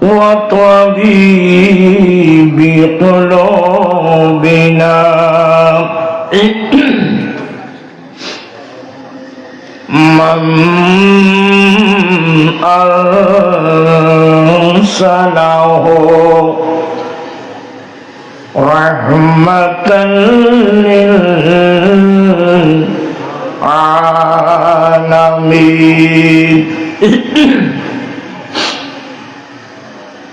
وطبيب قلوبنا من أرسله رحمة للعالمين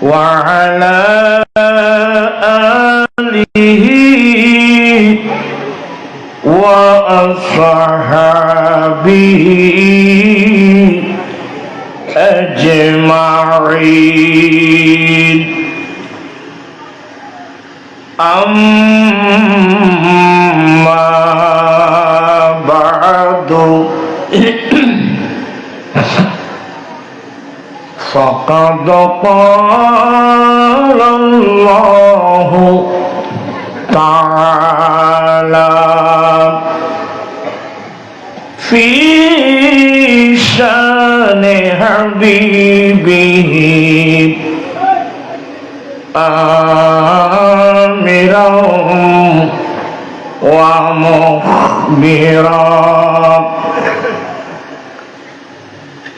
وعلى آله وأصحابه أجمعين أما بعد فقد قال الله تعالى في شان حبيبه آمرا ومخبرا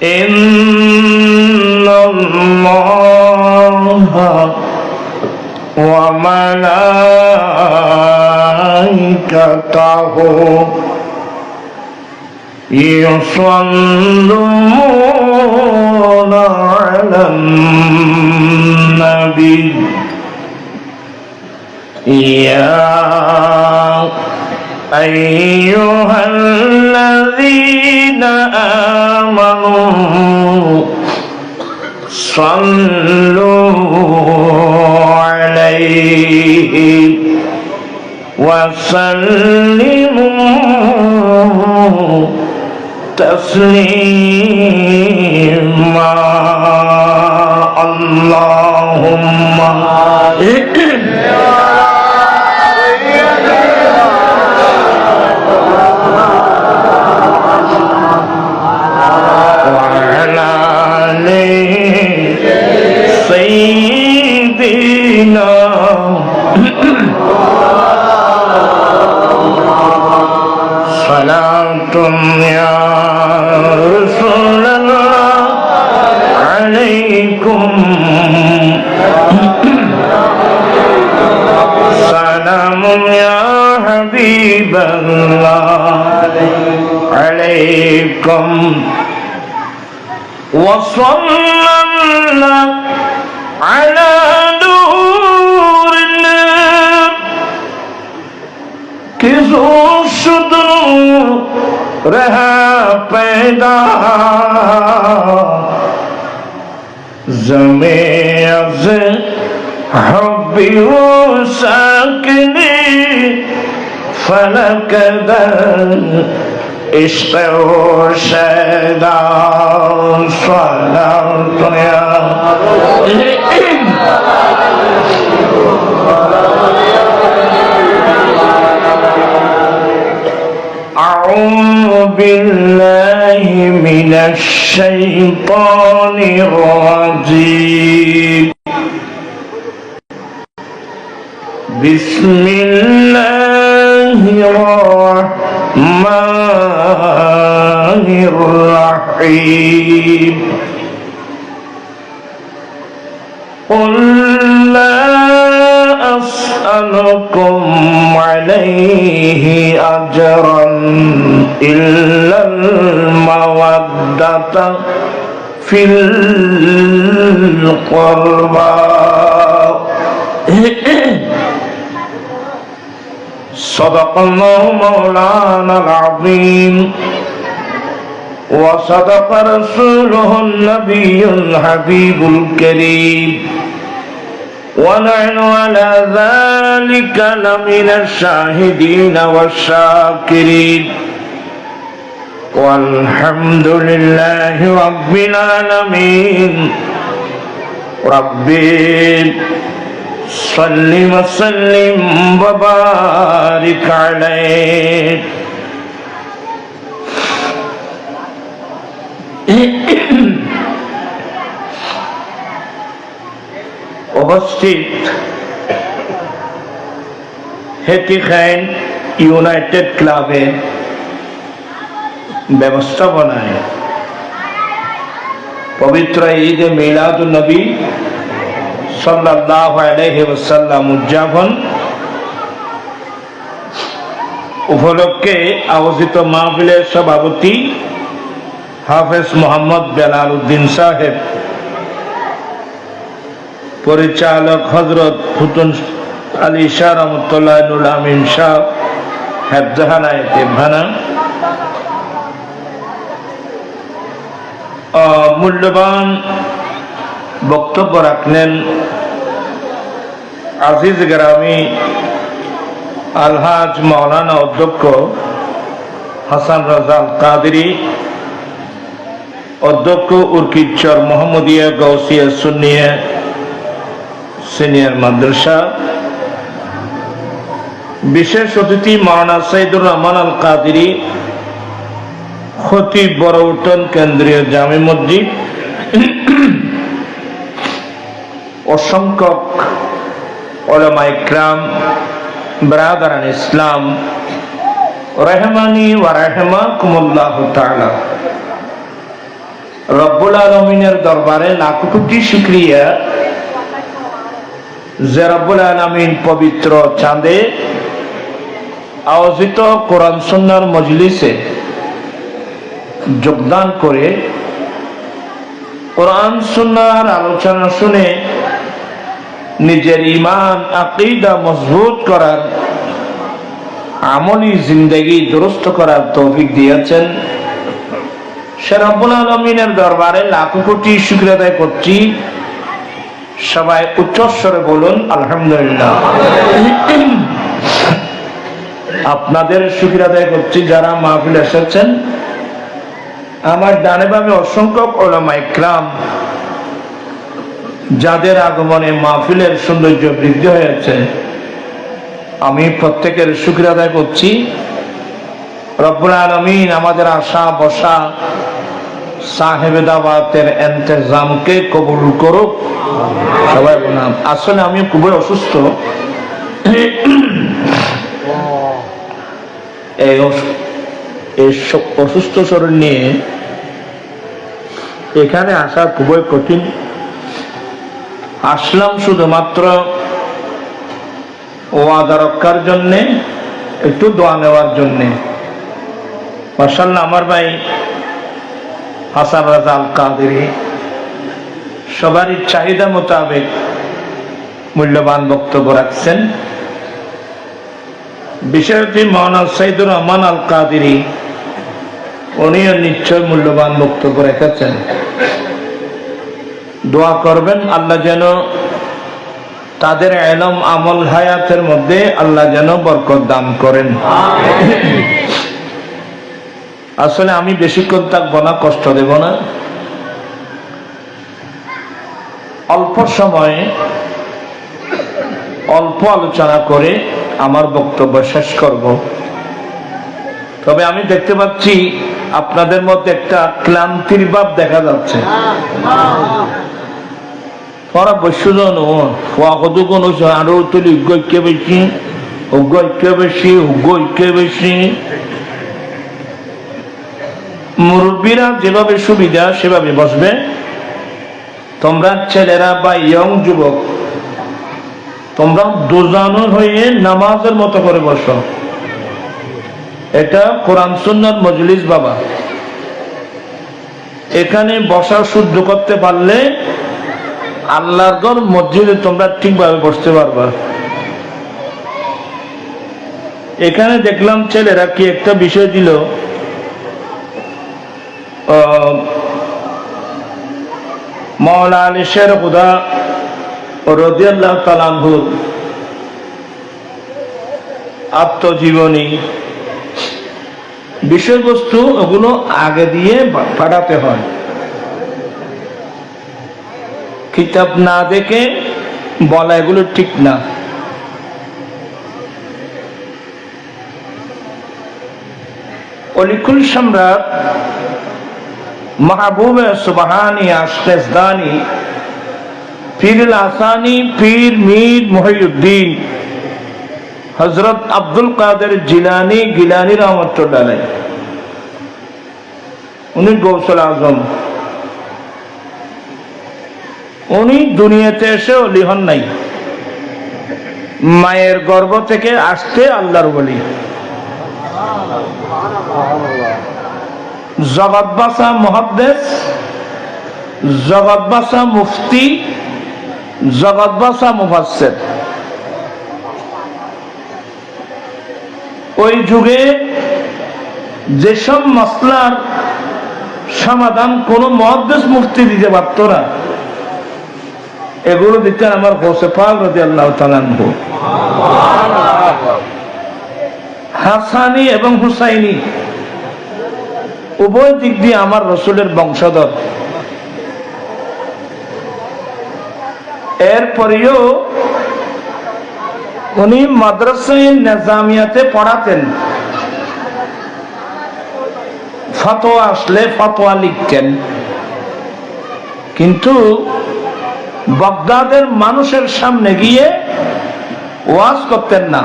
إن الله وملائكته يصلون على النبي يا أيها الذين آمنوا صلوا عليه وسلموا تسليما اللهم وعلى آل سيدنا صلاة يا رسول الله عليكم سلام يا حبيب الله عليكم وصلى الله على نور किसो शुद्ध रहा पैदा ज़मे अज़ हब्बी वो साकिनी फलक दर इश्क़ वो शैदा सलातो या أعوذ بالله من الشيطان الرجيم بسم الله الرحمن الرحيم قل لا أسألكم عليه أجرا إلا المودة في القربى صدق الله مولانا العظيم وصدق رسوله النبي الحبيب الكريم ونحن على ذلك لمن الشاهدين والشاكرين والحمد لله رب العالمين ربي صل وسلم وبارك عليه উপস্থিত হেতিখাইন ইউনাইটেড ক্লাবে ব্যবস্থাপনায় পবিত্র ঈদ মিলাদুন নবী সাল্লাল্লাহু আলাইহি ওয়াসাল্লাম উদযাপন উপলক্ষে আয়োজিত মাহফিলের সভাপতি হাফেজ মোহাম্মদ বেলাল উদ্দিন সাহেব, পরিচালক হযরত ফুতুন আলী শাহ রহমতুল্লাহ নুল আমিন শাহ হেফজাহানা এতিমখানা, মূল্যবান বক্তব্য রাখলেন আজিজ গ্রামী আলহাজ মাওলানা অধ্যক্ষ হাসান রাজাল কাদেরী, অধ্যক্ষ উর্কিচর মোহাম্মদিয়া গৌসিয়া সুন্নিয়া সিনিয়র মাদ্রাসা, বিশেষ অতিথি মাওলানা সাইদুর রহমান আল কাদেরী, খতিব বড়উটন কেন্দ্রীয় জামে মসজিদ, অসংখ্য উলামা ইকরাম, ব্রাদারান ইসলাম, রহমানি ওয়া রাহমাকুমুল্লাহু তাআলা। রব্বুল আলামিনের দরবারে লাখ কোটি শুকরিয়া যে রব্বুল আলামিন পবিত্র চাঁদে আয়োজিত কোরআন সুন্নাহর মজলিসে যোগদান করে কোরআন সুন্নাহর আলোচনা শুনে নিজের ঈমান আকীদা মজবুত করার, আমলি জিন্দেগি দুরুস্ত করার তৌফিক দিয়েছেন। সে রব্বুল আলামিনের দরবারে লাখ কোটি শুকরিয়া আদায় করছি। সবাই উচ্চস্বরে বলুন আলহামদুলিল্লাহ। আপনাদের শুকরিয়া আদায় করছি যারা মাহফিলে এসেছেন। আমার ডানে বামে অসংখ্য উলামা ইকরাম যাদের আগমনে মাহফিলের সৌন্দর্য বৃদ্ধি হয়েছে, আমি প্রত্যেকের শুকরিয়া আদায় করছি। রব্বুল আলামিন আমাদের আশা বসা সাহেবে দাওয়াতের ইন্তজামকে কবুল করুক। সবাই বললাম। আসলে আমি খুবই অসুস্থ, এই অসুস্থ শরীর নিয়ে এখানে আসা খুবই কঠিন। আসলাম শুধুমাত্র ওয়াদা রক্ষার জন্যে, একটু দোয়া নেওয়ার জন্যে। মাশাআল্লাহ, আমার ভাই হাসান রাজাল কাদেরী সবারই চাহিদা মোতাবেক মূল্যবান বক্তব্য রাখছেন। বিষয়টি মাওলানা সাইদুর রহমান আল কাদেরী, উনিও নিশ্চয় মূল্যবান বক্তব্য রেখেছেন। দোয়া করবেন আল্লাহ যেন তাদের ইলম আমল হায়াতের মধ্যে আল্লাহ যেন বরকত দান করেন। আসলে আমি বেশিক্ষণ থাকবো না, কষ্ট দেব না। অল্প সময়ে অল্প আলোচনা করে আমার বক্তব্য শেষ করব। তবে আমি দেখতে পাচ্ছি আপনাদের মধ্যে একটা ক্লান্তির ভাব দেখা যাচ্ছে। তোরা বসুজন আরো তুলি ঐক্য বেশি, ঐক্য বেশি, ঐক্য বেশি। মুরব্বীরা যেভাবে সুবিধা সেভাবে বসবে। তোমরা ছেলেরা বা ইয়ং যুবক, তোমরা দুজানোর হয়ে নামাজের মতো করে বসো। এটা কোরআন সুন্নাহর মজলিস বাবা। এখানে বসা শুদ্ধ করতে পারলে আল্লাহর ঘর মসজিদে তোমরা ঠিকভাবে বসতে পারবা। এখানে দেখলাম ছেলেরা কি একটা বিষয় দিল, মাওলানা আলী শের খুদা রাদিয়াল্লাহু তাআলা আনহু আত্মজীবনী বিষয়বস্তু, ওগুলো আগে দিয়ে পাঠাতে হয়। কিতাব না দেখে বলা এগুলো ঠিক না। অলিকুল সম্রাট মাহবুবে সুবহানি আশকেজদানি পীর আসানি, পীর মীর মহিউদ্দিন হযরত আব্দুল কাদের জিলানী গিলানী রহমাতুল্লাহ আলাইহি, উনি গৌসুল আজম। উনি দুনিয়াতে এসে ওলি হন নাই, মায়ের গর্ভ থেকে আসতে আল্লাহর ওলি। জগৎবাসা মুহাদ্দিস, জগৎবাসা মুফতি, জগৎবাসা মুফাসসির। ওই যুগে যেসব মাসলার সমাধান কোন মুহাদ্দিস মুফতি দিতে পারত না, এগুলো দিতেন আমার গৌসে পাক রাদিয়াল্লাহু তাআলা আনহু। হাসানি এবং হুসাইনি উভয় দিক দিয়ে আমার রসুলের বংশধর। এরপরেও উনি মাদ্রাসায়ে নিজামিয়াতে পড়াতেন। ফতোয়া আসলে ফতোয়া লিখতেন, কিন্তু বাগদাদের মানুষের সামনে গিয়ে ওয়াজ করতেন না।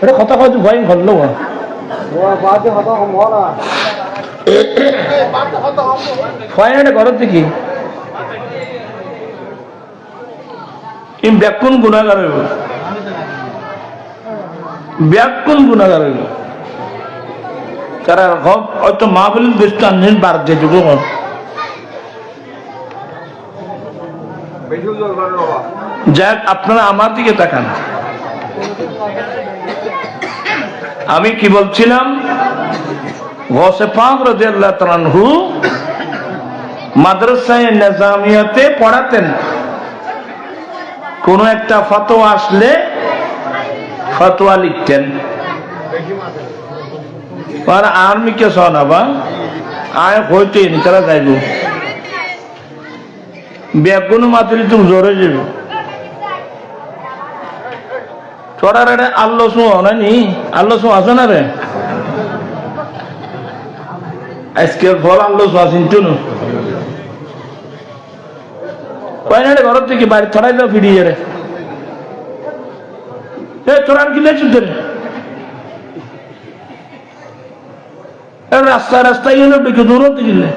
এটা কথা কয় ভয় ঘটলো ঘরের দেখি ব্যাকুণ গুণাগার হইব, ব্যাকুণ গুণাগার হইব। তারা হয়তো মা বলে দেশটা আনলেন বার যেটুকু। যাক, আপনারা আমার দিকে তাকান। আমি কি বলছিলাম? গৌসে পাক রাদিয়াল্লাহু তাআলা আনহু মাদ্রাসায়ে নিজামিয়াতে পড়াতেন। কোন একটা ফতোয়া আসলে ফতোয়া লিখতেন। আর আর্মি কে শোনাবা আয় হইতে তারা যাইব ব্যাগুন মাতলি তুমি জোরে যাব তোরা রে আল্লাহ শু নানি আল্লাহ শু আছে না রে আজকে ফল আল্লাহ শু আছেন তো না কয়নারে ঘর থেকে বাইরে ছড়াই দাও ফিরিয়ে রে এ তোরার কি লেছিস রে রাস্তায় রাস্তায় গেলে বেঁকে দৌড়তে গেলে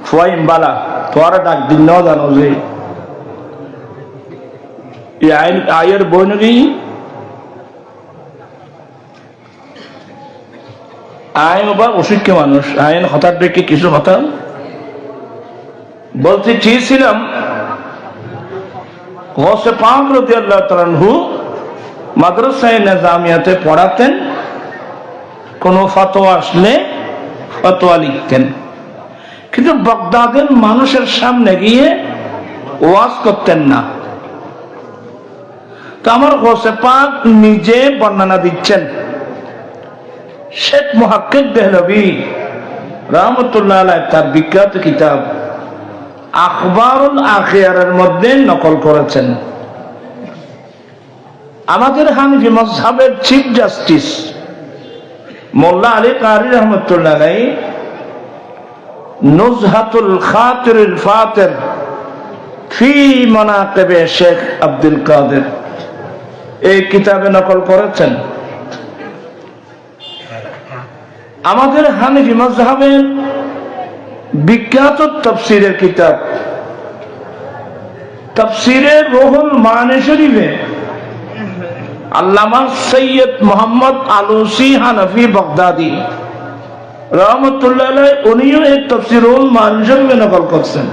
ফুয়াইম বালা তোরা ডাক দিন না জানো যে আয়ের বই নাকি আইন বা অসুখ্য মানুষ আইন হঠাৎ ডেকে কিছু কথা বলতে চেয়েছিলাম গৌসে পাক রাদিয়াল্লাহু তাআলা আনহু মাদ্রাসায়ে নিজামিয়াতে পড়াতেন কোন ফতোয়া আসলে ফতোয়া লিখতেন কিন্তু বাগদাদের মানুষের সামনে গিয়ে ওয়াজ করতেন না তো আমার গৌসে পাক নিজে বর্ণনা দিচ্ছেন শেখ মুহাক্কিক দেহলভী রাহমাতুল্লাহ আলাইহি তার বিখ্যাত কিতাব আখবারুল আখিয়ারের মধ্যে নকল করেছেন আমাদের হানাফি মাযহাবের চিফ জাস্টিস মোল্লা আলী কারি রাহমাতুল্লাহ আলাইহি নুজহাতুল খাতিরুল ফাতির ফি মানাকিবে শেখ আব্দুল কাদের এই কিতাবে নকল করেছেন আমাদের হানাফি মাযহাবের বিখ্যাত তাফসীরের কিতাব তাফসীরে রুহুল মানি শরীফে আল্লামা সৈয়দ মোহাম্মদ আলুসি হানাফি বাগদাদি রাহমাতুল্লাহ আলাইহি উনিও এই তাফসীর রুহুল মানি শরীফে নকল করছেন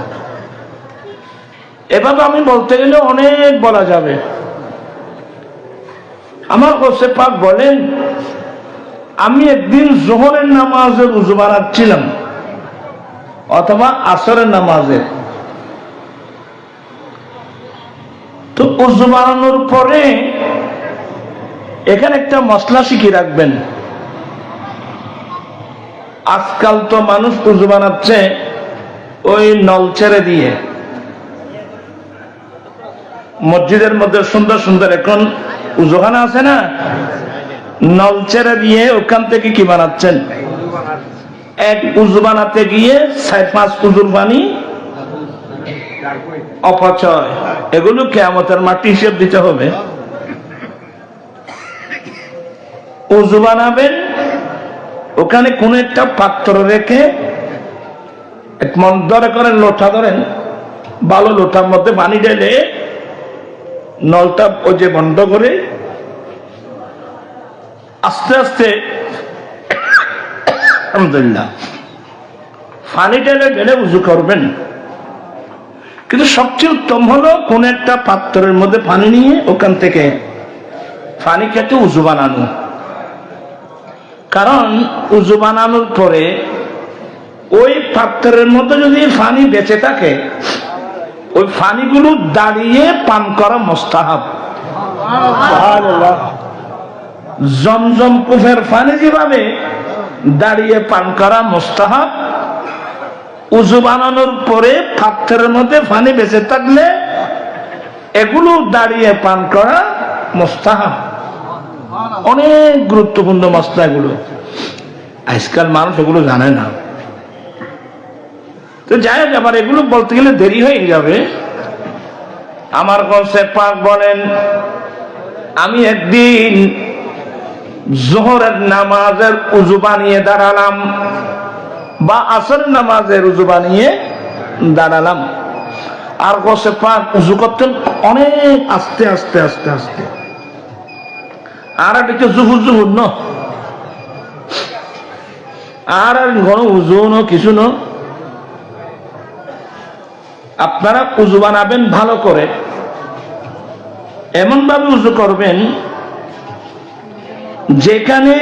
এভাবে আমি বলতে গেলে অনেক বলা যাবে আমার গৌসে পাক বলেন আমি একদিন যোহরের নামাজের উযু বানাচ্ছিলাম অথবা আসরের নামাজের তো উযু বানানোর পরে এখানে একটা মশলা শিখিয়ে রাখবেন আজকাল তো মানুষ উযু বানাচ্ছে ওই নল ছেড়ে দিয়ে মসজিদের মধ্যে সুন্দর সুন্দর এখন উযুখানা আছে না নল ছেড়ে দিয়ে ওখান থেকে কি বানাচ্ছেন এক উজু বানাতে গিয়ে 4-5 উজুর পানি অপচয়, এগুলো কিয়ামতের মাটি হিসেব দিতে হবে। উজু বানাবেন, ওখানে কোন একটা পাত্র রেখে ধরে করেন লোটা ধরেন, ভালো লোটার মধ্যে পানি ঢেলে নলটা ওই যে বন্ধ করে আস্তে আস্তে আলহামদুলিল্লাহ পানি ঢেলে ঢেলে উজু করবেন। কিন্তু সবচেয়ে উত্তম হলো কোন একটা পাত্রের মধ্যে পানি নিয়ে ওখান থেকে পানি খেতে উজু বানানো। কারণ উজু বানানোর পরে ওই পাত্রের মধ্যে যদি পানি বেঁচে থাকে, ওই পানিগুলো দাঁড়িয়ে পান করা মুস্তাহাব। জমজম কুফের পানি যেভাবে দাঁড়িয়ে পান করা মুস্তাহাব, উজু বানানোর পরে পাত্রের মধ্যে পানি বেঁচে থাকলে এগুলো দাঁড়িয়ে পান করা মুস্তাহাব। অনেক গুরুত্বপূর্ণ মশলা এগুলো, আজকাল মানুষ এগুলো জানে না। তো যাই হোক, আবার এগুলো বলতে গেলে দেরি হয়ে যাবে। আমার গৌসে পাক বলেন, আমি একদিন যোহরের নামাজের উজু বানিয়ে দাঁড়ালাম বা আসর নামাজের উজু বানিয়ে দাঁড়ালাম, আর গৌসে পাক উজু করতেন অনেক আস্তে আস্তে আস্তে আস্তে, আর একটু জুহুর জুহুর ন, আর ঘন উজু ন কিছু ন। আপনারা উজু বানাবেন ভালো করে, এমন ভাবে উজু করবেন যেখানে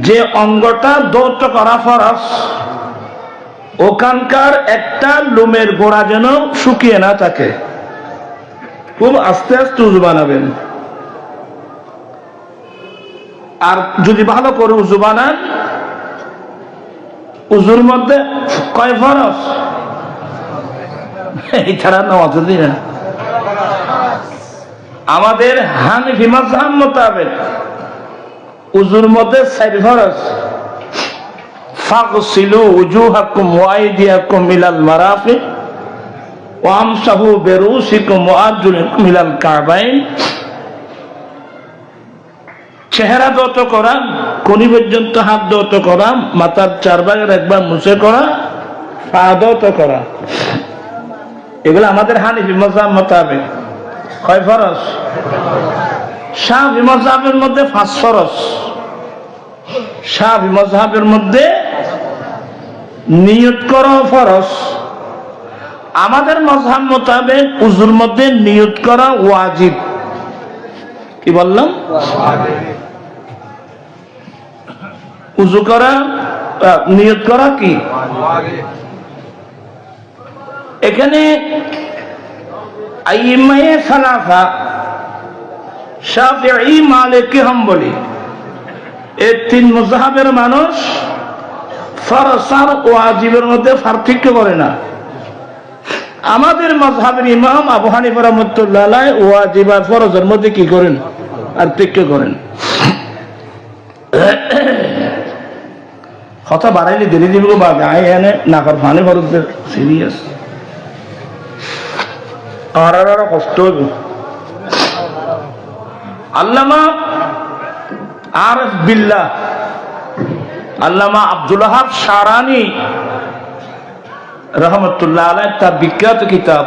যে অঙ্গটা দৌত করা ফরজ, ওখানকার একটা লোমের গোড়া যেন শুকিয়ে না থাকে। খুব আস্তে আস্তে উজু বানাবেন। আর যদি ভালো করে উজু বানান, উজুর মধ্যে কয় ফরজ এছাড়া নামাজ দিন। আমাদের হানিফি মাযহাব মোতাবেক উজুর মধ্যে 4 ফরজ। ফাগসিলু উজুহাকুম ওয়া আইদিয়াকুম ইলাল মারাফিক ওয়া আমসাহু বিরুসিকুম ওয়া আরজুলাকুম ইলাল কাবাইন। চেহারা দত করা, কোনি পর্যন্ত হাত দত করা, মাথার 4 ভাগের 1 ভাগ মুছে করা, পা দত করা, এগুলো আমাদের হানিফি মাযহাব মোতাবেক কয় ফরজ? শাফি মাযহাবের মধ্যে 5 ফরজ। শাফি মাযহাবের মধ্যে নিয়ত করা ফরজ। আমাদের মাযহাব মোতাবেক উজুর মধ্যে নিয়ত করা ওয়াজিব। কি বললাম? উজু করা, নিয়ত করা কি এখানে আইম্মায়ে সালাসা শাফিঈ, মালিকি, হাম্বলি এই 3 মাযহাবের মানুষ ফরজ আর ওয়াজিবের মধ্যে পার্থক্য করে না। আমাদের মাযহাবের ইমাম আবু হানিফা রাহমাতুল্লাহ আলাইহি ওয়াজিব আর ফরজের মধ্যে কি করেন? পার্থক্য করেন। কথা বাড়াইলে দেরি দিব বা গায়ে এনে না কর ফানি ফরজের সিরিয়াস আর কষ্ট হইব। আল্লামা আরিফ বিল্লাহ, আল্লামা আব্দুল ওয়াহাব শারানি রহমতুল্লাহ আলাইহি তার বিখ্যাত কিতাব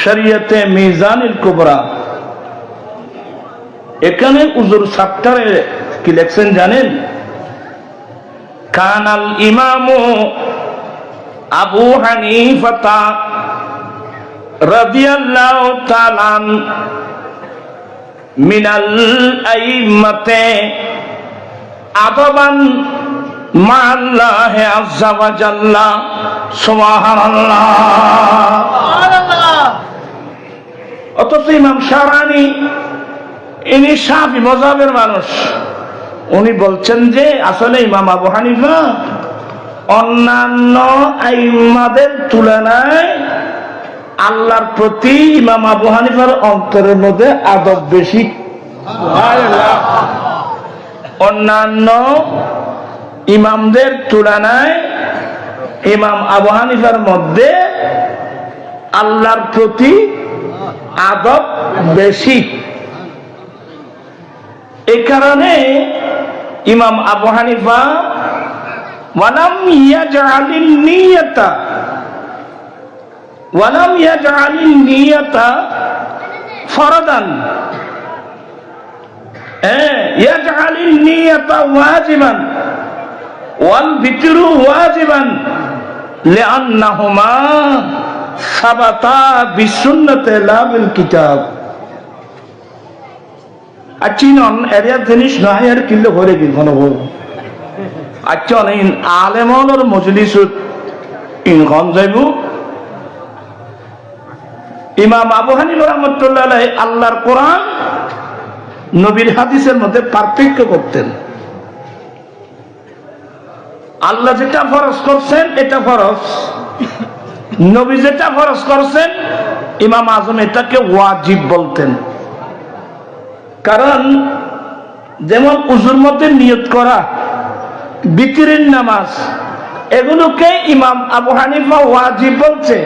শরিয়তে মিজানুল কুবরা, এখানে উজুর চ্যাপ্টারে কি লেখছেন জানেন? কানাল ইমামু আবু হানিফা রাদিয়াল্লাহু তাআলা মিনাল আইম্মাতে আদাবান মা'আল্লাহ আযজা ওয়া জাল্লা। সুবহানাল্লাহ। অথচ ইমাম শারানি ইনি শাফি মাযহাবের মানুষ, উনি বলছেন যে আসলে ইমাম আবু হানিফা অন্যান্য আইম্মাদের তুলনায় আল্লাহর প্রতি ইমাম আবু হানিফার অন্তরের মধ্যে আদব বেশি। অন্যান্য ইমামদের তুলনায় ইমাম আবু হানিফার মধ্যে আল্লাহর প্রতি আদব বেশি। এই কারণে ইমাম আবু হানিফা ওয়ালাম ইয়াজআলিন নিয়াতা ফরদান, ইয়াজআলিন নিয়াতা ওয়াজিবান ওয়াল বিতরু ওয়াজিবান লিআন্নাহুমা সাবাতা বিসুন্নতি লা বিল কিতাব। আচিনন এরিয়া জিনিস নয় আর কিলো ভরে কি ঘন ভর আচ্ছা অনেক আলেমর মজলিসুত ইনখন যাইব। ইমাম আবু হানিফা রাহমাতুল্লাহ আলাইহি আল্লাহর কোরআন নবীর হাদিসের মধ্যে পার্থক্য করতেন। আল্লাহ যেটা ফরজ করছেন এটা ফরজ, নবী যেটা ফরজ করছেন ইমাম আজম এটাকে ওয়াজিব বলতেন। কারণ যেমন উজুর মধ্যে নিয়ত করা, বিতরের নামাজ, এগুলোকে ইমাম আবু হানিফা ওয়াজিব বলছে।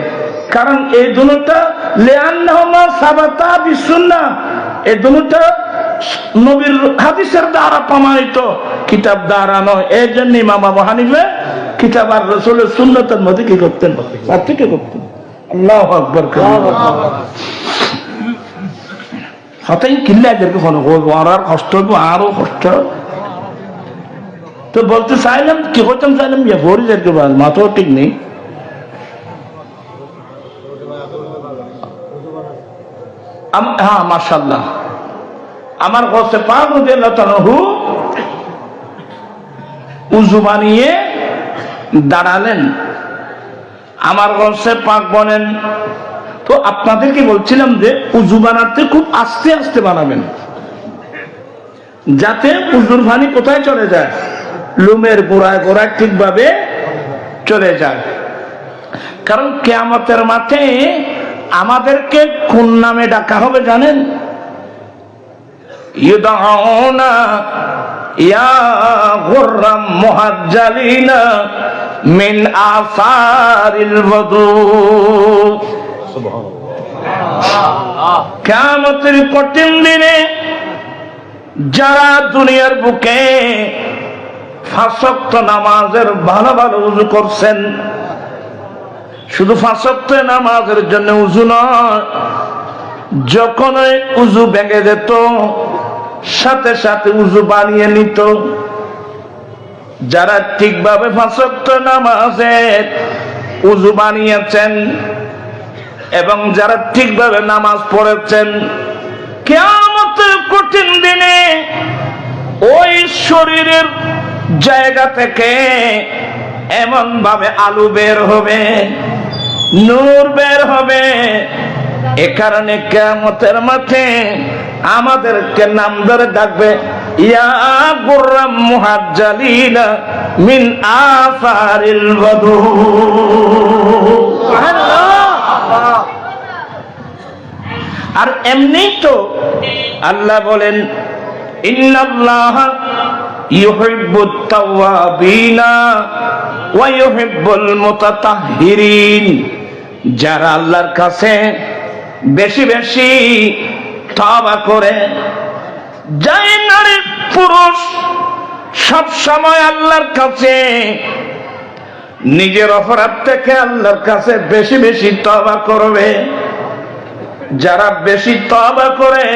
কারণ এই দুটোটা লিআন্নাহুমা সাবাতা বিসুন্নাহ, এই দুটোটা নবীর হাদিসের দ্বারা প্রমাণিত, কিতাব দ্বারা নয়। এই জন্য ইমাম আবু হানিফা কিতাব আর রাসূলের সুন্নতের মধ্যে কি করতেন? পার্থক্য করতেন। আল্লাহু আকবার। হঠাৎ কিল্লা এদেরকে ফলো করবো আর কষ্ট হইব, আরো কষ্ট। তো বলতে চাইলাম কি করতাম চাইলাম যে ভরি যেতে মাথাও ঠিক নেই। হ্যাঁ মাশাআল্লাহ, আমার কাছে পাক রাদিয়াল্লাহু তাআলা উযু বানিয়ে দাঁড়ালেন। আমার কাছে পাক বলেন, তো আপনাদেরকে বলছিলাম যে উযু বানাতে খুব আস্তে আস্তে বানাবেন, যাতে উযুর পানি কোথায় চলে যায়? লোমের গোড়ায় গোড়ায় ঠিকভাবে চলে যায়। কারণ কিয়ামতের মাঠে আমাদেরকে কোন নামে ডাকা হবে জানেন? ইউদাউনা ইয়া গুররাম মুহাজ্জালিনা মিন আসারিল ওযু। কিয়ামতের কঠিন দিনে যারা দুনিয়ার বুকে 5 ওয়াক্ত নামাজের ভালো ভালো উযু করছেন, শুধু 5 ওয়াক্ত নামাজের জন্য উযু নয়, যখন উযু ভেঙে যেত সাথে সাথে উযু বানিয়ে নিত। যারা ঠিকভাবে 5 ওয়াক্ত নামাজের উযু বানিয়েছেন এবং যারা ঠিকভাবে নামাজ পড়েছেন, কিয়ামতের কঠিন দিনে ওই শরীরের জায়গা থেকে এমন ভাবে আলো বের হবে, নূর বের হবে। এ কারণে কিয়ামতের মাঠে আমাদেরকে নাম ধরে ডাকবে, ইয়া গুররাম মুহাজ্জালিনা মিন আসারিল ওযু। আর এমনি তো আল্লাহ বলেন, ইন্নাল্লাহা ইউহিব্বুত তাওয়াবিনা ওয়া ইউহিব্বুল মুতাতাহহিরিন। যারা আল্লাহর কাছে বেশি বেশি তওবা করে, যাই নারী পুরুষ সব সময় আল্লাহর কাছে নিজের অপরাধ থেকে আল্লাহর কাছে বেশি বেশি তওবা করবে। যারা বেশি তওবা করে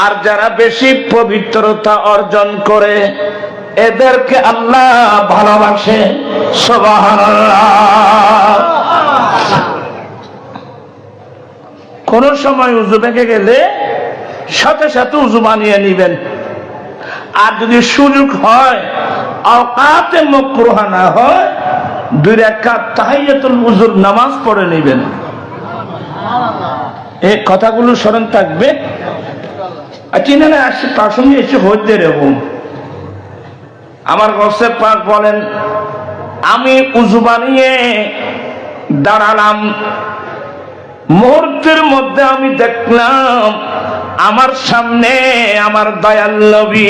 আর যারা বেশি পবিত্রতা অর্জন করে, এদেরকে আল্লাহ ভালোবাসে। সুবহানাল্লাহ। কোন সময় উযু ভেঙে গেলে সাথে সাথে উযু বানিয়ে নেবেন। আর যদি সুযোগ হয়, আওকাতে মাকরুহা না হয়, 2 রাকাত তাহিয়াতুল উযুর নামাজ পড়ে নেবেন। এই কথাগুলো স্মরণ থাকবে। প্রাসঙ্গিক এসে হইতে এরকম আমার গৌসে পাক বলেন, আমি উযু বানিয়ে দাঁড়ালাম, মুহূর্তের মধ্যে আমি দেখলাম আমার সামনে আমার দয়াল নবী।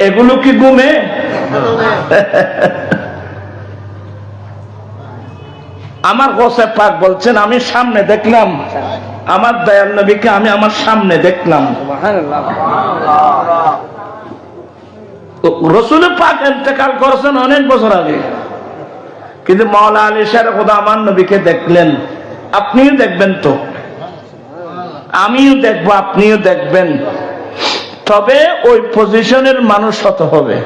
এগুলো কি ঘুমে? আমার গোসে পাক বলছেন আমি সামনে দেখলাম আমার দয়াল নবীকে, আমি আমার সামনে দেখলাম। রসুল পাক ইন্তেকাল করেছেন অনেক বছর আগে, কিন্তু মাওলা আলী শাহ খোদা আমার নবীকে দেখলেন। আপনিও দেখবেন তো, আমিও দেখবো, আপনিও দেখবেন। তবে ওই পজিশনের মানুষ হতে হবে।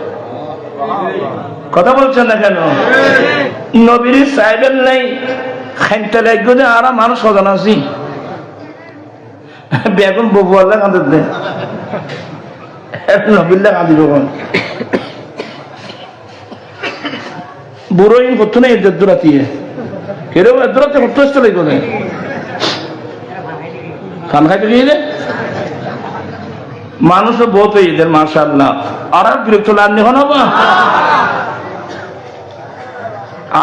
কথা বলছেন না কেন? নবীর সাহেবের নাই খাইতে লাগবে আর মানুষ হতো না। আছি বেগুন ববু আল্লাহ কাঁদে দে নবীল্লা কাঁদিব কোন বুড়োই করতো না এদের দূরাতিয়ে কেউ দূরাতে করতে আসতে লাগবে খান খাইতে গিয়ে মানুষও বহুত এদের মাশাআল্লাহ। আর বিরক্ত লাগনি হন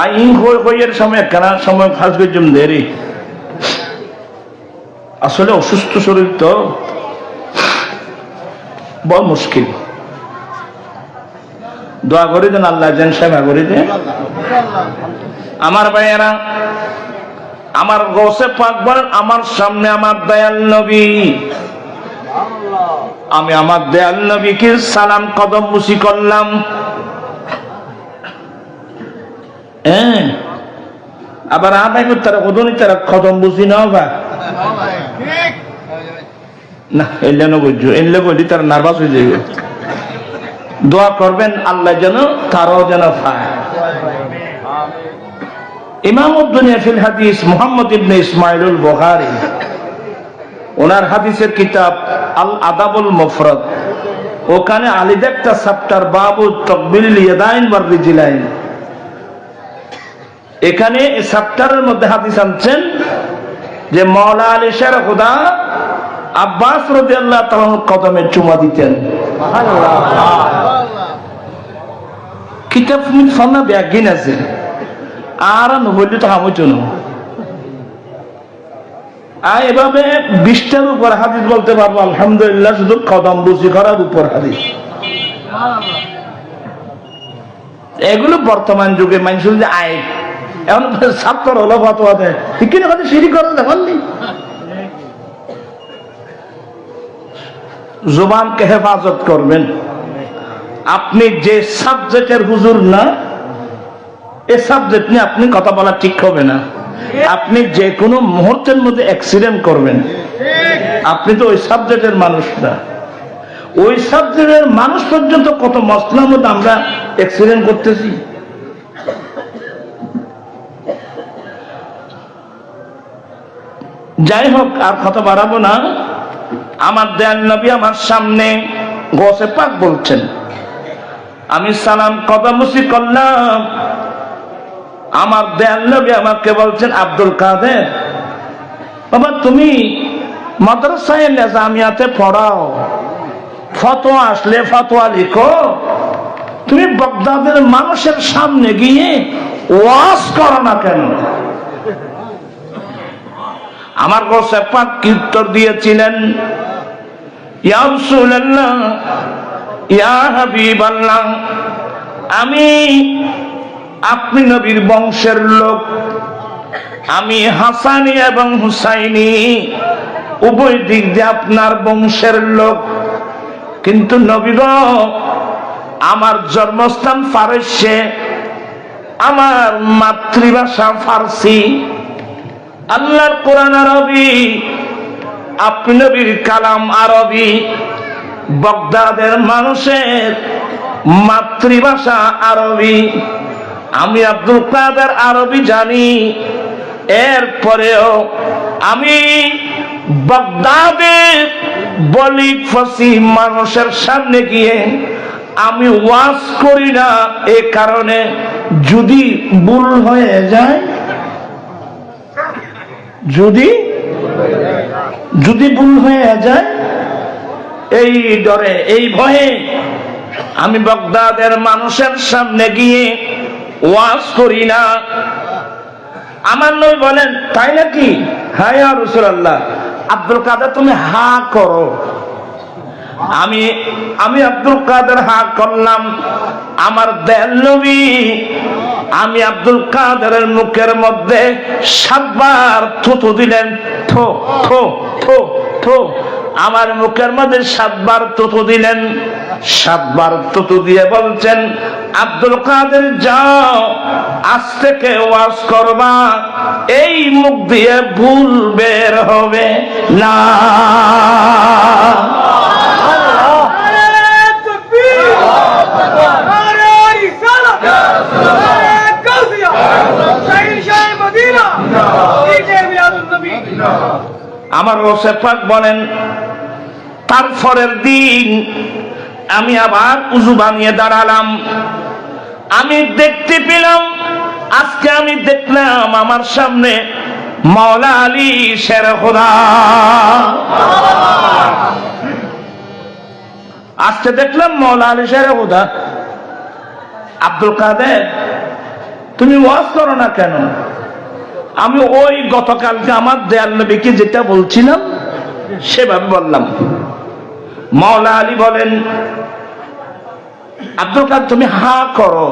আইন হইয়ের সময় কেনার সময় খাস গজম দেরি। আসলে অসুস্থ শরীর তো বড় মুশকিল। দোয়া করে দেন আল্লাহ যেন সেবা করে দেন। আমার ভাইয়েরা, আমার গৌসে পাক বলেন আমার সামনে আমার দয়াল নবী, আমি আমার দয়াল নবীকে সালাম কদম মুসি করলাম। আবার আদায় করতে তারা কদনি তারা কদম বুঝি না না এলে বুঝছো এলে বলি তারা নার্ভাস হয়ে যাবে। দোয়া করবেন আল্লাহ যেন তারাও যেন পায়। ইমাম উদ্দুনিয়া ফিল হাদিস মুহাম্মদ ইবনে ইসমাইলুল বুখারী ওনার হাদিসের কিতাব আল আদাবুল মুফরাদ, ওখানে আলিদা একটা চ্যাপ্টার বাবু তাকবিল ইয়াদাইন ওয়ার রিজলাইন। এখানে এই চ্যাপ্টারের মধ্যে হাদিস আনছেন যে মাওলা আলী শাহ খোদা আব্বাস রাদিয়াল্লাহু তাআলার কদমে চুমা দিতেন। কিতাব মিন ফান্না ব্যাগিন আছে আর নবলি তো হামইতো না। আর এভাবে 20টার উপর হাদিস বলতে পারবো আলহামদুলিল্লাহ, শুধু কদম বুঝি করার উপর হাদিস। এগুলো বর্তমান যুগে মানুষের যে আয় এখন ছাত্র হলো ফতোয়া দেয় ঠিক কিনা কথা সিঁড়ি করে দেখেননি। জবানকে হেফাজত করবেন। আপনি যে সাবজেক্টের হুজুর না, এই সাবজেক্ট নিয়ে আপনি কথা বলা ঠিক হবে না। আপনি যে কোনো মুহূর্তের মধ্যে অ্যাক্সিডেন্ট করবেন। আপনি তো ওই সাবজেক্টের মানুষ না। ওই সাবজেক্টের মানুষ পর্যন্ত কত মসলার মধ্যে আমরা অ্যাক্সিডেন্ট করতেছি। যাই হোক, আর কথা বাড়াবো না। আমার দয়াল নবী আমার সামনে গৌসে পাক বলছেন আমি সালাম কদমুসি করলাম। আমার দয়াল নবী আমাকে বলছেন আব্দুল কাদের বাবা তুমি মাদ্রাসায়ে নিজামিয়াতে পড়াও, ফতোয়া আসলে ফতোয়া লিখো, তুমি বাগদাদের মানুষের সামনে গিয়ে ওয়াজ করো না কেন? আমার গৌসে পাক কি উত্তর দিয়েছিলেন, ইয়া রাসূলুল্লাহ ইয়া হাবিবাল্লাহ, আমি আপনি নবীর বংশের লোক, আমি হাসানি এবং হুসাইনি উভয় দিক দিয়ে আপনার বংশের লোক, কিন্তু নবী গো আমার জন্মস্থান ফারস্যে, আমার মাতৃভাষা ফার্সি, আল্লাহর কোরআন আরবি, আপনি নবীর কালাম আরবি, বাগদাদের মানুষের মাতৃভাষা আরবি, আমি আব্দুল কাদের আরবি জানি, এরপরেও আমি বাগদাদের বলি ফসি মানুষের সামনে গিয়ে আমি ওয়াজ করি না। এ কারণে যদি ভুল হয়ে যায়, যদি ভুল হয়ে যায় এই ডরে এই ভয়ে আমি বাগদাদের মানুষের সামনে গিয়ে ওয়াজ করি না। আমার নবী বলেন তাই নাকি? হ্যাঁ ইয়া রাসূলুল্লাহ। আব্দুল কাদের তুমি হা করো। আমি আব্দুল কাদের হা করলাম। আমার দয়াল নবী আমি আব্দুল কাদেরের মুখের মধ্যে 7 বার থুতু দিলেন। থো থো থো থো। আমার মুখের মধ্যে 7 বার থুতু দিলেন। 7 বার থুতু দিয়ে বলছেন, আব্দুল কাদের যাও, আজ থেকে ওয়াজ করবা, এই মুখ দিয়ে ভুল বের হবে না। আমার রসে পাক বলেন, তারপরের দিন আমি আবার উজু বানিয়ে দাঁড়ালাম। আমি দেখতে পেলাম, আজকে আমি দেখলাম আমার সামনে মাওলা আলী শেরে খোদা। আজকে দেখলাম মাওলা আলী শেরে খোদা। আব্দুল কাদের তুমি ওয়াজ করো না কেন? আমি ওই গতকালকে আমার দয়াল নবীকে যেটা বলছিলাম সেভাবে বললাম। মাওলা আলী বলেন, আব্দুল কাদের তুমি হা করো।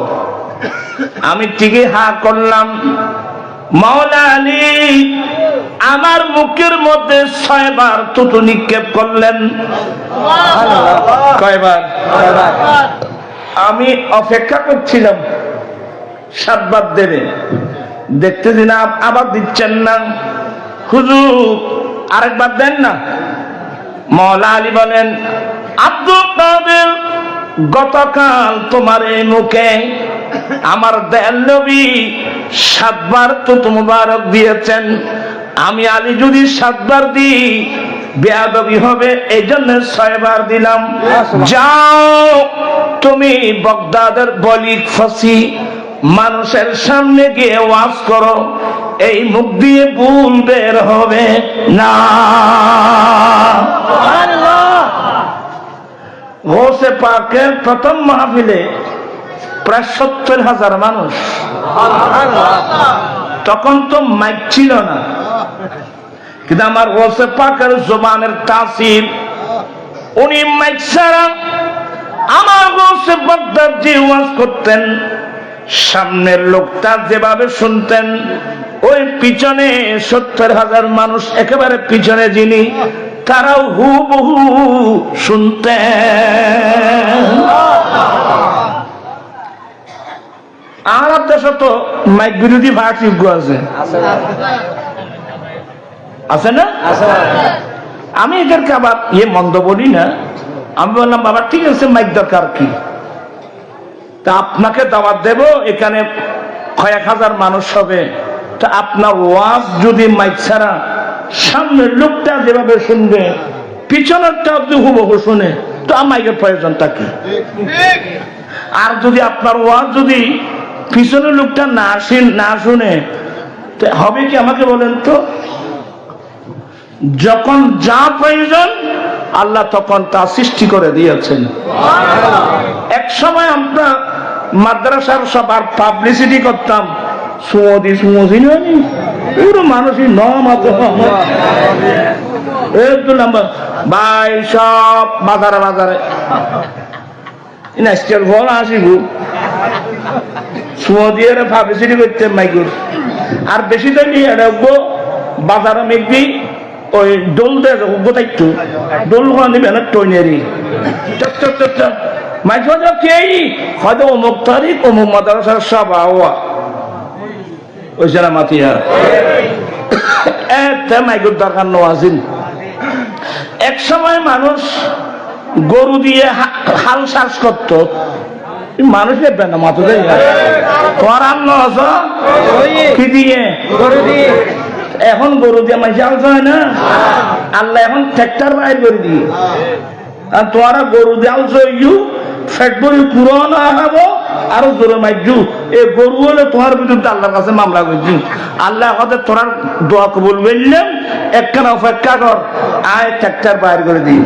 আমি ঠিকই হা করলাম। মাওলা আলী আমার মুখের মধ্যে 6 বার থুতু নিক্ষেপ করলেন। কয়বার? আমি অপেক্ষা করছিলাম 7 বার দেবে, দেখতেছি না, আবার দিচ্ছেন না। হুজুর আরেকবার দেন না। মাওলা আলী বলেন, আব্দুল কাদের গতকাল তোমার এই মুখে আমার দয়াল নবী 7 বার থুতু মুবারক দিয়েছেন। আমি আলী যদি 7 বার দিই বেয়াদবি হবে, এই জন্য 6 বার দিলাম। যাও তুমি বাগদাদের বলিক ফাঁসি মানুষের সামনে গিয়ে ওয়াজ করো, এই মুখ দিয়ে ভুল বের হবে না। গৌসে পাকের প্রথম মাহফিলে প্রায় 70,000 মানুষ। তখন তো মাইক ছিল না, কিন্তু আমার গৌসে পাকের জবানের তাসির, উনি মাইক ছাড়া আমার গৌসে বাগদাদ যে ওয়াজ করতেন, সামনের লোকটা যেভাবে শুনতেন, ওই পিছনে 70,000 মানুষ একেবারে পিছনে যিনি, তারাও হুবহু শুনতেন। আরব দেশে তো মাইক বিরোধী ভাষযোগ্য আছে, আছে না? আমি এদেরকে আবার মন্দ বলি না। আমি বললাম, বাবা ঠিক আছে, মাইক দরকার কি, তা আপনাকে দাওয়াত দেব, এখানে কয়েক হাজার মানুষ হবে, তা আপনার ওয়াজ যদি মাইক ছাড়া সামনের লোকটা যেভাবে শুনবে, পিছনেরটা যদি হুবহু শুনে, তো মাইকের প্রয়োজনটা কি? আর যদি আপনার ওয়াজ যদি পিছনের লোকটা না শুনে, হবে কি? আমাকে বলেন তো। যখন যা প্রয়োজন আল্লাহ তখন তা সৃষ্টি করে দিয়েছেন। এক সময় আমরা মাদ্রাসার সবার পাবলিসিটি করতাম, সুমদি পুরো মানুষই ভাই সব বাজারে বাজারে ঘর আসিব, সুমদিয়ারে পাবলিসিটি করতে মাইকুর। আর বেশি তো বাজারে মেঘবি ওই দোল দেয় গোটাইতো, দোল নিবে না টইনেরি মাইক হয়তো অমুক তারিখ অমুক মাদ্রাসার সব আওয়া ওইছে না মাতিয়া মাইকুর দরকার নোয়াজিন। এক সময় মানুষ গরু দিয়ে হাল চাষ করত, মানুষ দেখবে না মাথা দেয় তোমার আন্ন কি দিয়ে গরু দিয়ে। এখন গরু দিয়ে মাইছে হাল চায় না, আল্লাহ এখন ট্রাক্টর বাইর করে দিয়ে। আর তোমারা গরু দিয়ে হাল চাইছু ফ্যাক্টরি পুরনো আগাবো আরো জোরে মাইজু, এ গরু হলে তোমার বিরুদ্ধে আল্লাহর কাছে মামলা করছি। আল্লাহ হতে তোরা দোয়া কবুল বললেন, একখানা অপেক্ষা কর, আয় ট্রাক্টর বাইর করে দিই।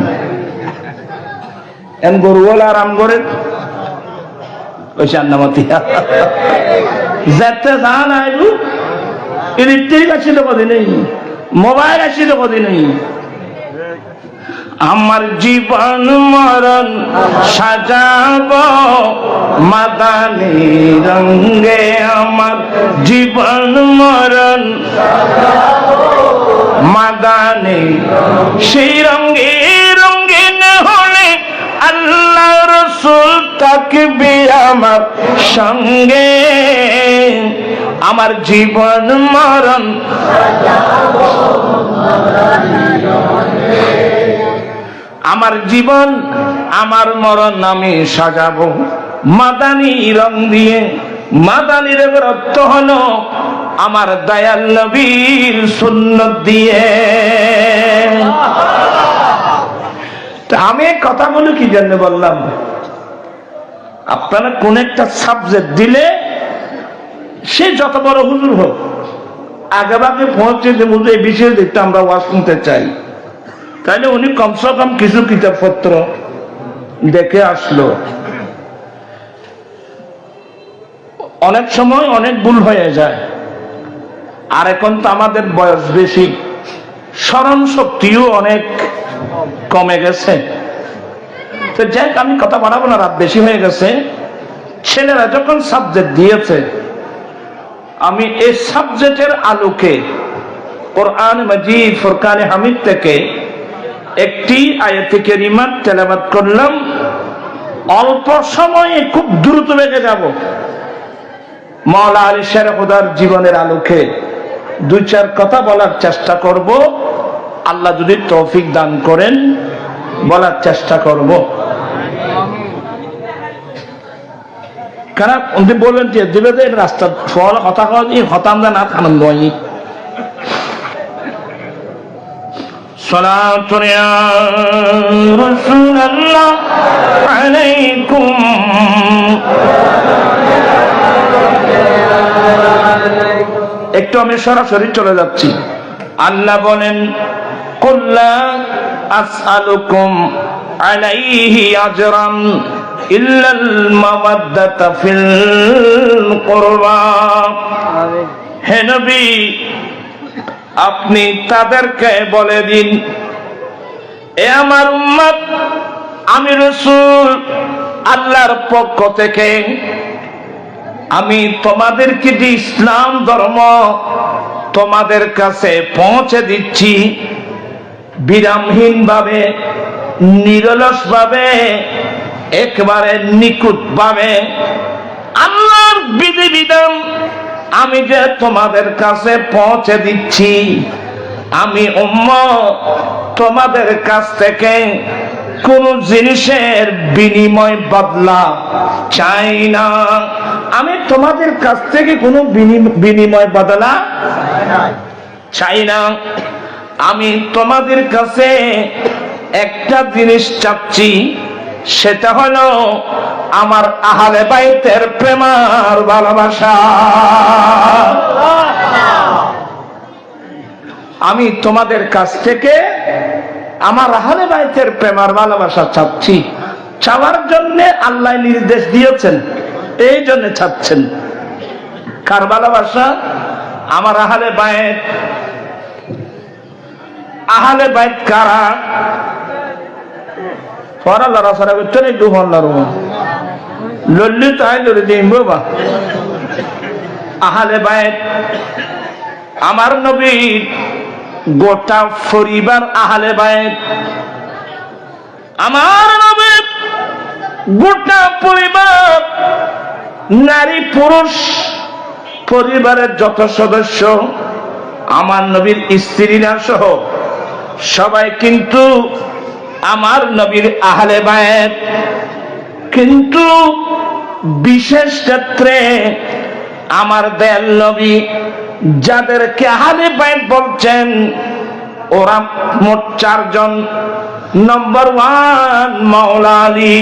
এন গরু হলে আরাম করে ওই চান্নামাতি যেতে যান আইবু ইলেকট্রিক আসিল কদিন নেই, মোবাইল আসিল কদিন নেই। আমার জীবন মরণ সাজাবো মাদানী রঙে, আমার জীবন মরণ মাদানী, সেই রঙে রঙিন হলে আল্লাহ রাসূল থাকবে আমার সঙ্গে। আমার জীবন মরণ আমার জীবন আমার মরণ আমি সাজাবো মাদানী রং দিয়ে। মাদানী রঙের অর্থ হলো আমার দয়াল নবীর সুন্নত দিয়ে। আমি কথাগুলো কি জন্য বললাম, আপনারা কোন একটা সাবজেক্ট দিলে সে যত বড় হুজুর হোক, আগে ভাগে পৌঁছে যে বুঝে এই বিষয়ে দেখতে আমরা ওয়াজ শুনতে চাই, তাহলে উনি কমসে কম কিছু কিতাবপত্র দেখে আসলো। অনেক সময় অনেক ভুল হয়ে যায়, আর এখন তো আমাদের বয়স বেশি, স্মরণ শক্তিও অনেক কমে গেছে। তো যাই আমি কথা বাড়াবো না, রাত বেশি হয়ে গেছে। ছেলেরা যখন সাবজেক্ট দিয়েছে, আমি এই সাবজেক্টের আলোকে কোরআন মাজিদ ফুরকানে হামিদ থেকে একটি আয়াতে কারিমা তেলাওয়াত করলাম। অল্প সময়ে খুব দ্রুত বেগে যাব। মাওলা আলী শের খুদার জীবনের আলোকে দুই চার কথা বলার চেষ্টা করব, আল্লাহ যদি তৌফিক দান করেন বলার চেষ্টা করব। কারণ উনি বললেন যে দিলে যে রাস্তা ফল কথা হতাম না আনন্দ হয়। সালাতুন ইয়া রাসূলুল্লাহ আলাইকুম, একটু আমি সরাসরি চলে যাচ্ছি। আল্লাহ বলেন কুল লা আসআলুকুম আলাইহি আজরান ইল্লাল মাওয়াদ্দাতা ফিল কুরবা। হে নবী, আপনি তাদেরকে বলে দিন, এ আমার উম্মত, আমি রাসূল আল্লাহর পক্ষ থেকে আমি তোমাদেরকে যে ইসলাম ধর্ম তোমাদের কাছে পৌঁছে দিচ্ছি, বিরামহীন ভাবে, নিরলস ভাবে, একবারে নিখুঁত ভাবে আল্লাহর বিধিবিধান আমি যে তোমাদের কাছে পৌঁছে দিচ্ছি, আমি উম্মত তোমাদের কাছ থেকে কোন জিনিসের বিনিময় বদলা চাই না। আমি তোমাদের কাছ থেকে কোনো বিনিময় বদলা চাই না। আমি তোমাদের কাছে একটা জিনিস চাচ্ছি, সেটা হলো আমার আহলে বাইতের প্রেম আর ভালোবাসা। আমি তোমাদের কাছ থেকে আমার আহলে বাইতের প্রেম আর ভালোবাসা চাচ্ছি। চাওয়ার জন্য আল্লাহ নির্দেশ দিয়েছেন, এই জন্য চাচ্ছেন। কার ভালোবাসা? আমার আহলে বাইত। আহলে বাইত কারা? ফরাল্লাহ রাসারা করতে নেই দুহল্লার লল্লিত আইলরে দিন বাবা। আহলে বাইত আমার নবীর গোটা পরিবার আহলে বাইত। আমার নবীর গোটা পরিবার, নারী পুরুষ পরিবারের যত সদস্য, আমার নবীর স্ত্রীরা সহ সবাই কিন্তু আমার নবীর আহলে বাইত। কিন্তু বিশেষ ক্ষেত্রে আমার দয়াল নবী যাদেরকে আহলে বাইত বলছেন, ওরা মোট 4 জন। নম্বর 1 মাওলা আলী,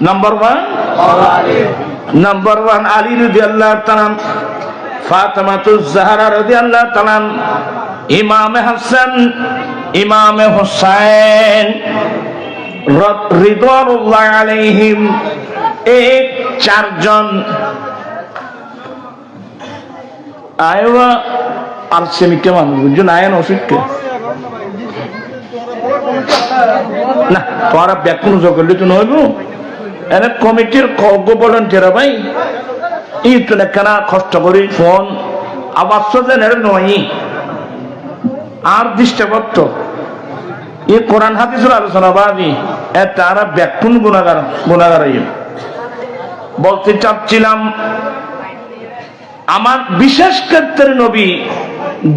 নম্বর 1 নম্বর 1 আলী রাদিয়াল্লাহু তাআলা, ফাতেমাতুজ জাহরা রাদিয়াল্লাহু তাআলা, ইমাম হাসান, ইমাম হুসাইন রিদওয়ানুল্লাহ আলাইহিম। এই 4 জন আয়বা আর সেমিকে মানুষ বুঝছো না আয়ন অসুখকে না তোরা ব্যাকুণ করলে তো নইব এনে কমিটির বলেন টেরা ভাই ই তো কেনা কষ্ট করি ফোন আবার যেন নয় আর দৃষ্টিপত্র এই কোরআন হাদিসের আলোচনা বাদি তারা ব্যাকুণ গুণাগার বলতে চাচ্ছিলাম আমার বিশেষ ক্ষেত্রে নবী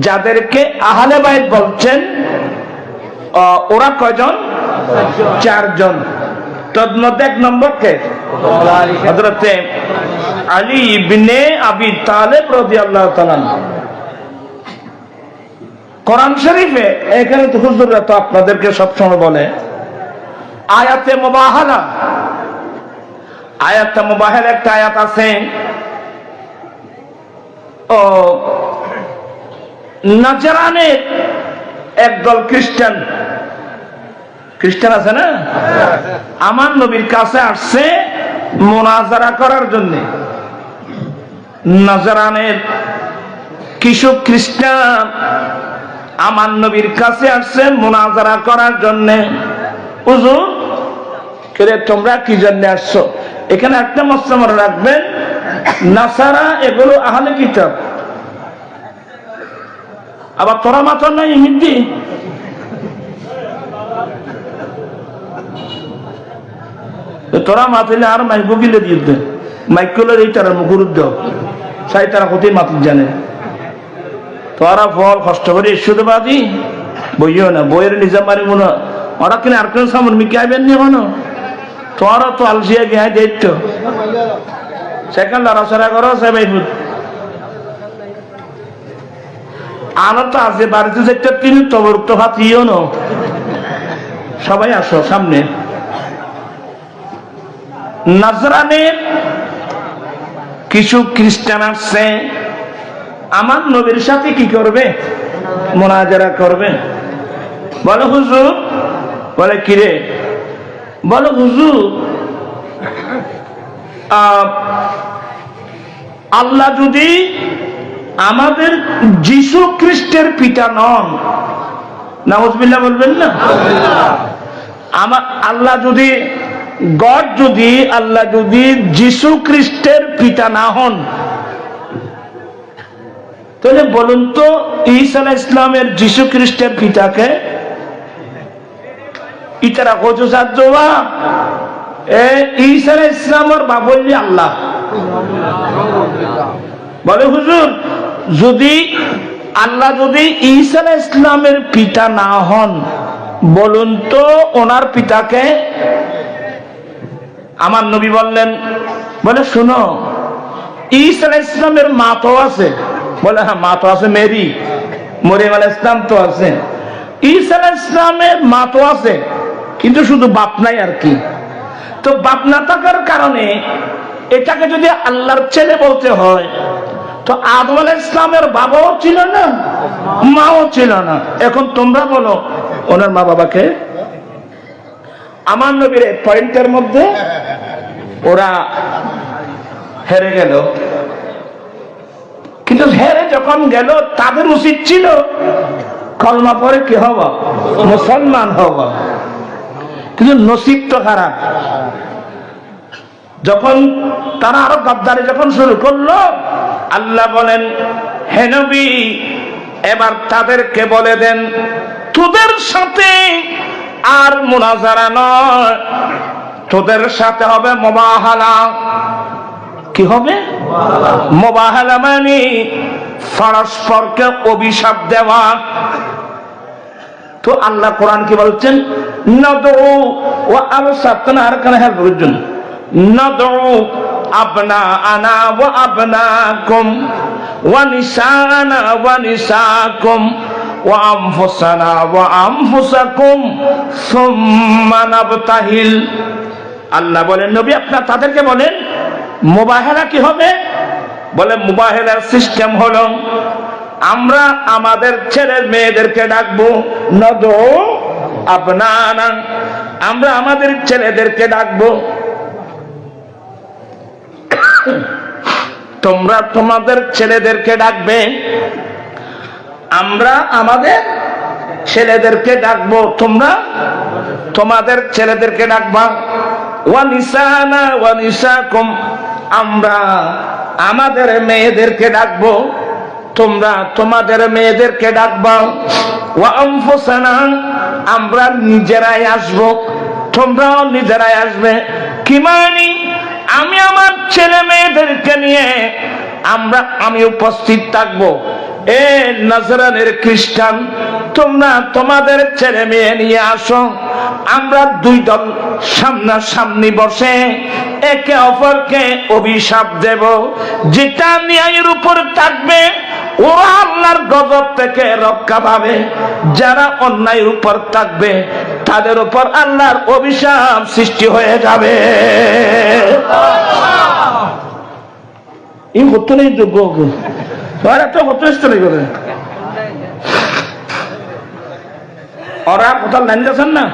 যাদেরকে আহলে বাইত বলছেন ওরা কয়জন? 4 জন। তন্মধ্যে 1 নম্বর কে? হযরত আলী ইবনে আবি তালেব রাদিয়াল্লাহু তাআলা। কোরআন শরীফে এখানে তো হুজুররা তো আপনাদেরকে সবসময় বলে আয়াতে মুবাহালা, আয়াতে মুবাহালা একটা আয়াত আছে ও নাজরানের একদল খ্রিস্টান আছে না, আমার নবীর কাছে আসছে মুনাজারা করার জন্য। নাজরানের কিছু খ্রিস্টান আমার নবীর কাছে আসছে মুনাজারা করার জন্য। হুজুর কে তোমরা কি জন্য আসছো? এখানে একটা মসলা মনে রাখবেন, নাসারা এগুলো আহলে কিতাব, আবার তোরা মাথা নাই হিন্দি তোরা মাথাইলে আর মাইক গিলে দিয়ে দে মাইক করলে এই তারা মুখুর দাও সাই তারা কোথায় মাতির জানে। তোরা ফল কষ্ট করে ইস্যুবাদী বইও না, বইয়ের নিজা মারিব না। ওরা কিনে আর কেউ সামন মিকে আইবেন নি কেন? তোরা তো আলসিয়া গিয়ে দেখত সেখানে লড়াচড়া করো সবাই আলো তো আছে বাড়িতে যেটা তিনি তবর তো ভাত ইও ন। সবাই আসো সামনে। নাজরানের কিছু খ্রিস্টান আসছে আমার নবীর সাথে কি করবে? মুনাজারা করবে। বলে হুজুর, বলে কিরে? বলে হুজুর আল্লাহ যদি আমাদের যিশু খ্রিস্টের পিতা নন, নাউজুবিল্লাহ বলবেন না? আমার আল্লাহ যদি আল্লাহ যদি যিশু খ্রিস্টের পিতা না হন, তাহলে বলুন তো ঈসা আলাইহিস সালামের যিশু খ্রিস্টের পিতাকে? ইতারা কোজো সাজ্জোয়া ঈসা আলাইহিস সালামের বাবলি আল্লাহ। বলে হুজুর যদি আল্লাহ যদি ঈসা আলাইহিস সালামের পিতা না হন, বলুন তো ওনার পিতাকে? আমার নবী বললেন, বলে শুনো ঈসা আলাইহিস সালামের মা তো আছে। বলে হ্যাঁ মা তো আছে, মেরি মরিয়ম আলাইহিস সালাম তো আছে। ঈসা আলাইহিস সালামের মা তো আছে, কিন্তু শুধু বাপ নাই আর কি। তো বাপ না থাকার কারণে এটাকে যদি আল্লাহর ছেলে বলতে হয়, তো আদম আলাইহিস সালামের বাবাও ছিল না, মাও ছিল না। এখন তোমরা বলো ওনার মা বাবাকে? আমার নবীর পয়েন্টের মধ্যে ওরা হেরে গেল। কিন্তু হেরে যখন গেল তাদের উচিত ছিল কলমা পরে কি হব? মুসলমান হব। কিন্তু নসিব তো খারাপ। যখন তারা আরো গাদ্দারি যখন শুরু করলো, আল্লাহ বলেন হে নবী এবার তাদেরকে বলে দেন তোদের সাথে আর মুনাজারা নয়, তোদের সাথে হবে মুবাহালা। কি হবে? মুবাহালা মানে পরস্পরকে অভিশাপ দেওয়া। তো আল্লাহ কোরআন কি বলছেন? নাদউ ওয়া আবসাতনা আর কানে হেল্প করুন। নাদউ আবনাআনা ওয়া আবনাকুম ওয়া নিসানা ওয়া নিসাকুম ওয়া আনফুসানা ওয়া আনফুসাকুম সুম্মা নাবতাহিল। আল্লাহ বলেন নবী আপনারা তাদেরকে বলেন মুবাহালা কি হবে? বলে মুবাহালার সিস্টেম হলো আমরা আমাদের ছেলে মেয়েদেরকে ডাকবো, নদু আপনানা, আমরা আমাদের ছেলেদেরকে ডাকবো। তোমরা তোমাদের ছেলেদেরকে ডাকবে, আমরা আমাদের ছেলেদেরকে ডাকবো, তোমরা তোমাদের ছেলেদেরকে ডাকবা। ওয়া নিসানা ওয়া নিসাকুম, আমরা আমাদের মেয়েদেরকে ডাকবো, তোমরা তোমাদের মেয়েদেরকে ডাকবা। ওয়া আনফুসানা, আমরা নিজেরাই আসবো, তোমরাও নিজেরাই আসবে। কি মানে? আমি আমার ছেলে মেয়েদেরকে নিয়ে আমি উপস্থিত থাকবো। এ নাজরানের খ্রিস্টান, তোমরা তোমাদের ছেলে মেয়ে নিয়ে আসো, আমরা দুই দল সামনাসামনি বসে একে অপরকে অভিশাপ দেব। যেটা ন্যায়ের উপর থাকবে ওরা আল্লাহর গজব থেকে রক্ষা পাবে, যারা অন্যায়ের উপর থাকবে তাদের উপর আল্লাহর অভিশাপ সৃষ্টি হয়ে যাবে। এই হতো নেই যোগ্য একটা হতে করে ওরা কোথাও লাইন গেছেন না।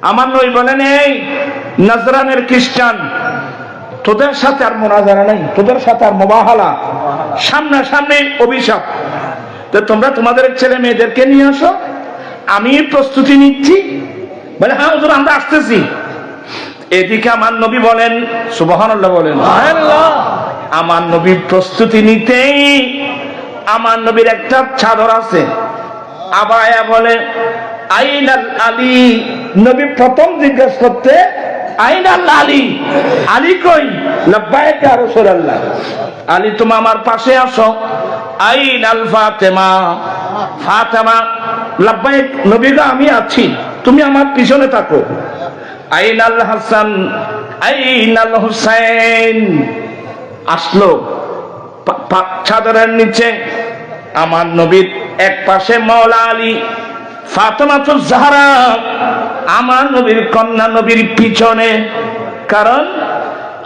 আমার নই বলেন, এই নাজরানের খ্রিস্টান, তোদের সাথে আর মোনাজারা নাই, তোদের সাথে আর মুবাহালা, সামনাসামনি অভিশাপ। তো তোমরা তোমাদের ছেলে মেয়েদেরকে নিয়ে আসো, আমি প্রস্তুতি নিচ্ছি। বলে হ্যাঁ হুজুর আমরা আসতেছি। এদিকে আমার নবী বলেন, সুবহানাল্লাহ বলেন, আমার নবী প্রস্তুতি নিতেই আমার নবীর একটা চাদর আছে, আবায়া বলে আইনাল আলী। নবী প্রথম জিজ্ঞেস করতে আইনাল আলী, আলী কই? লাব্বাইক ইয়া রাসূলুল্লাহ, আলী তুমি আমার পাশে আসো। আইনাল ফাতেমা, ফাতেমা লাব্বাইক নবী গো আমি আছি, তুমি আমার পিছনে থাকো। আইনাল হাসান, আইনাল হুসাইন। আসলো চাদরের নিচে আমার নবীর এক পাশে মওলা আলী, ফাতেমাতুজ জাহরা আমার নবীর কন্যা নবীর পিছনে। কারণ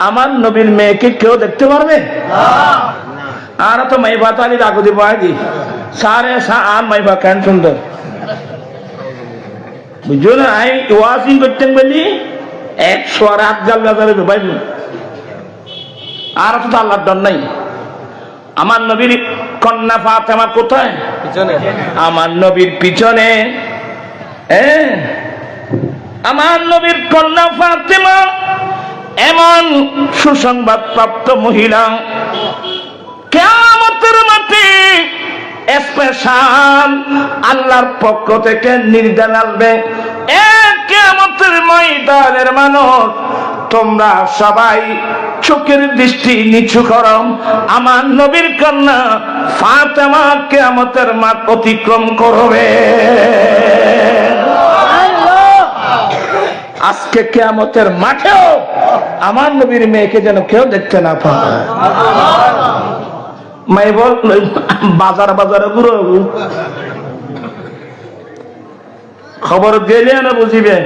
আমার নবীর মেয়েকে কেউ দেখতে পারবে আর তো মাইবাত আলী রাখো দিব আগে সারে আর মাইবা কেন সুন্দর বুঝছো না। আই ওয়াজিং করতেন বলি 108 গাল গাজাবে ভাই, আর তো আল্লাহর ডর নাই। আমার নবীর কন্যা ফাতেমা কোথায়? পিছনে, আমার নবীর পিছনে। আমার নবীর কন্যা ফাতেমা এমন সুসংবাদ প্রাপ্ত মহিলা, কিয়ামতের মাঠে স্পেশাল আল্লাহর পক্ষ থেকে নির্দেশ আসবে। কিয়ামতের ময়দানের মানুষ তোমরা সবাই চোখের দৃষ্টি নিচু করো, আমার নবীর কন্যা ফাতেমা কিয়ামতের মাঠ অতিক্রম করবে। আজকে কিয়ামতের মাঠেও আমার নবীর মেয়েকে যেন কেউ দেখতে না পায়। মাই বল বাজার বাজারে ঘুরো, খবর গেলে না বুঝিবে।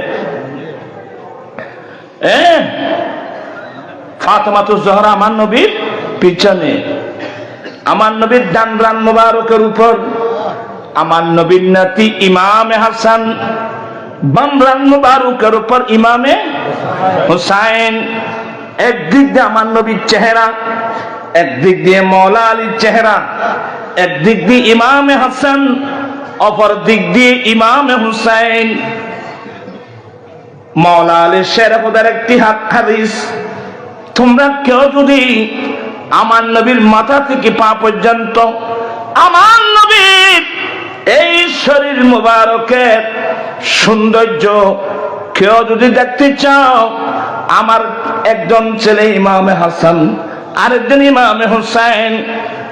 ফাতেমাতুজ জাহরা আমার নবীর পিছনে, আমার নবীর ডান রান মুবারকের উপর আমার নবীর নাতি ইমামে হাসান, বাম রান মুবারকের উপর ইমামে হুসাইন। একদিক দিয়ে আমার নবীর চেহারা, একদিক দিয়ে মওলা আলীর চেহারা, একদিক দিয়ে ইমামে হাসান, অপর দিক দিয়ে ইমামে হুসাইন। মওলা আলীর শেরফুদের একটি হাদিস, তোমরা কেউ যদি আমার নবীর মাথা থেকে পা পর্যন্ত আমার নবীর এই শরীর মুবারকের সৌন্দর্য কেউ যদি দেখতে চাও, আমার একজন ছেলে ইমামে হাসান, আরেকজন ইমামে হুসাইন,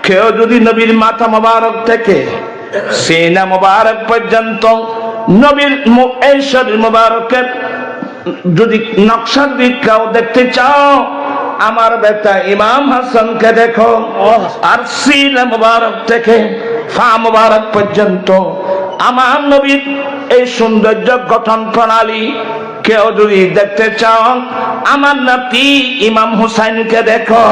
কেউ যদি নবীর মাথা মুবারক থেকে সিনা মুবারক পর্যন্ত নবীর এই শরীর মুবারকের যদি নকশা কেউ দেখতে চাও, আমার বেটা ইমাম হাসানকে দেখো। আর সিনা মুবারক থেকে ফা মুবারক পর্যন্ত আমার নবীর এই সৌন্দর্য গঠন প্রণালী কেউ যদি দেখতে চাও, আমার নাতি ইমাম হুসাইনকে দেখো।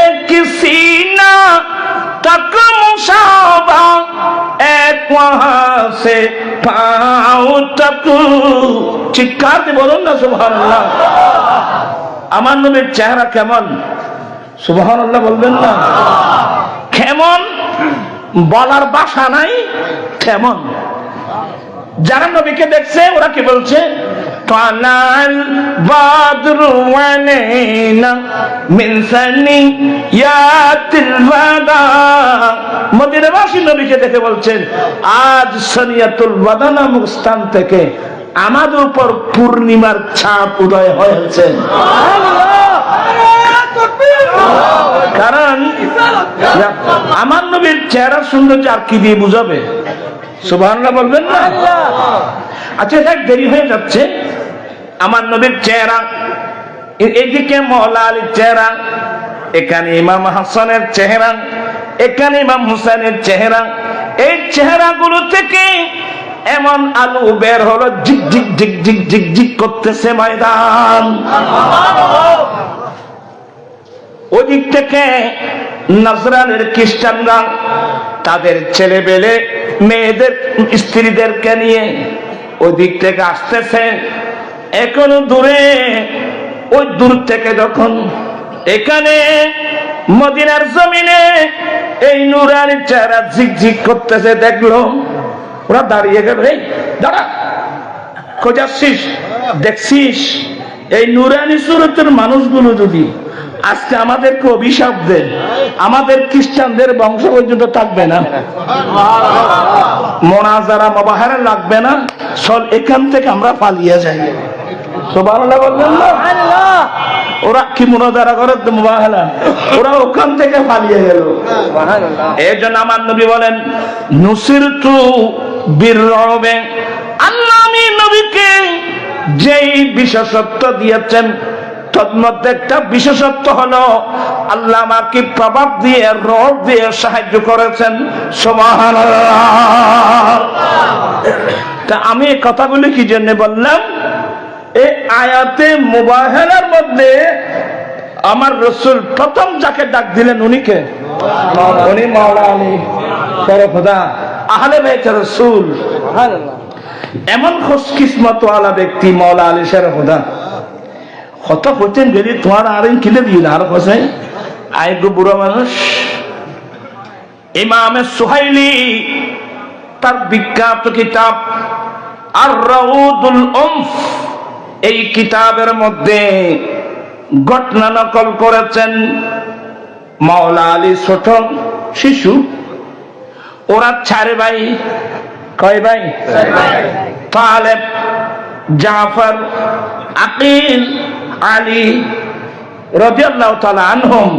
এক সিনা तक मुशाबा एक वहां से पाँव तक, चित्कार बोलो ना सुभान अल्लाह। আমার নবীর চেহারা কেমন? সুবহানাল্লাহ বলবেন না? কেমন বলার ভাষা নাই, কেমন। যারা নবীকে দেখছে ওরা কি বলছে? তালাল বাদরু আলাইনা মিন সানিয়াতিল ওয়াদা। মদিনাবাসী নবীকে দেখে বলছেন, আজ সানিয়াতুল ওয়াদা নামক স্থান থেকে আমাদের উপর পূর্ণিমার ছাপ উদয় হয়েছে। কারণ আমার নবীর চেহারা সৌন্দর্য আর কি দিয়ে বুঝাবে? সুবহানাল্লাহ বলবেন না? আচ্ছা, দেখ দেরি হয়ে যাচ্ছে। আমার নবীর চেহারা, এইদিকে মওলা আলীর চেহারা, এখানে ইমাম হাসানের চেহারা, এখানে ইমাম হুসাইনের চেহারা। এই চেহারাগুলো থেকে এমন আলো বের হলো, ঝিক ঝিক ঝিক ঝিক ঝিক ঝিক করতেছে ময়দান। ওদিক থেকে নাজরানের খ্রিস্টানরা তাদের ছেলেবেলে মেয়েদের স্ত্রীদেরকে নিয়ে ওদিক থেকে আসতেছে। এখনো দূরে, ওই দূর থেকে যখন এখানে মদিনার জমিনে এই নূরানি চেহারা ঝিকঝিক করতেছে দেখলো, ওরা দাঁড়িয়ে গেল। এই দাঁড়া, খোঁজাচ্ছিস? দেখছিস এই নূরানি সুরতের মানুষগুলো যদি আজকে আমাদেরকে অভিশাপ দেয়, আমাদের খ্রিস্টানদের বংশ পর্যন্ত থাকবে না, মোনাজারা মুবাহারা লাগবে না, চল এখান থেকে আমরা পালিয়ে যাই। সুবহানাল্লাহ বলবেন না? ওরা কি মোনাজারা করে মুবাহারা, ওরা ওখান থেকে পালিয়ে গেল। এই জন্য আমার নবী বলেন, নুসিরতু বিররবে। আল্লাহ আমি নবীকে যেই বিশেষত্ব দিয়েছেন তার মধ্যে একটা বিশেষত্ব হলো আল্লাহ আমাকে প্রভাব দিয়ে, রব দিয়ে সাহায্য করেছেন। সুবহানাল্লাহ। তা আমি এই কথাগুলি কি জন্য বললাম? এই আয়াতে মুবাহালার মধ্যে আমার রাসূল প্রথম যাকে ডাক দিলেন উনি কে? উনি মাওলা আলী শেরে খোদা, আহলে বাইত রাসূল। সুবহানাল্লাহ। এমন খুশকিসমত ওয়ালা ব্যক্তি মাওলা আলী শেরে খোদা। কত হতেন গেলি তোমার আর কিনে দিল আর কোথায় আয় গো বুড়ো মানুষ। ইমামে সুহাইলি তার বিখ্যাত কিতাব আর রাউদুল উমফ, এই কিতাবের মধ্যে ঘটনা নকল করেছেন। মাওলা আলী ছোট শিশু, ওরা 4 ভাই। কয় ভাই? তালেব, জাফর, আকিল, আলী রাদিয়াল্লাহু তাআলা আনহুম।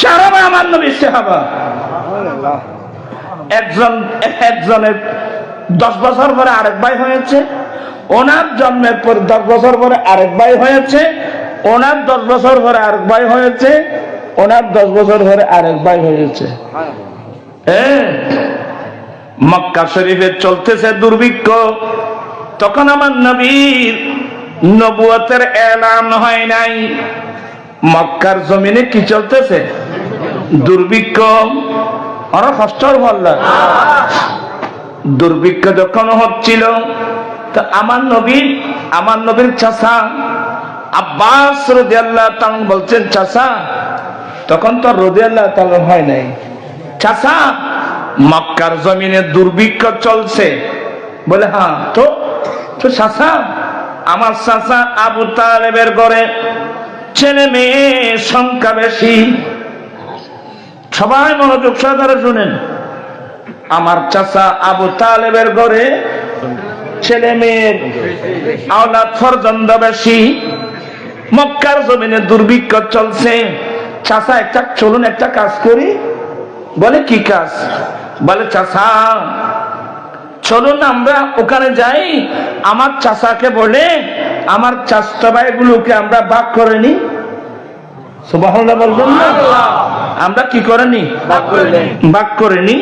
4 ভাই আমার নবীর সাহাবা। একজনের 10 বছর পরে আরেক ভাই হয়েছে, ওনার জন্মের পর 10 বছর পরে আরেক ভাই হয়েছে, ওনার 10 বছর পরে আরেক ভাই হয়েছে, ওনার 10 বছর পরে আরেক ভাই হয়েছে। মক্কা শরীফে চলতেছে দুর্ভিক্ষ। তখন আমার নবীর নবুয়তের এলান হয় নাই। মক্কার জমিনে কি চলতেছে? দুর্ভিক্ষ। আরো কষ্টর বললা। দুর্ভিক্ষ যখন হচ্ছিল, তো আমার নবীর চাচা আব্বাস রাদিয়াল্লাহু তাআলা বলছেন, চাচা, তখন তো রাদিয়াল্লাহু তাআলা হয় নাই, চাচা মক্কার জমিনে দুর্ভিক্ষ চলছে। বলে হ্যাঁ, তো চাচা, আমার চাচা আবু তালেবের ঘরে ছেলে মেয়ে সংখ্যা বেশি। সবাই মনোযোগ সহকারে শুনেন। আমার চাচা আবু তালেবের ঘরে ছেলে মেয়ের আওলাদ ফরজন্দ বেশি। মক্কার জমিনে দুর্ভিক্ষ চলছে। চাচা, চলুন একটা কাজ করি। বলে কি কাজ? বলে চাচা চলুন আমরা ওখানে যাই, আমার চাচাকে বলে আমার চাচা ভাইগুলোকে আমরা ভাগ করে নি। সুবহানাল্লাহ বলবেন না? আমরা কি করে নি? ভাগ করে নি।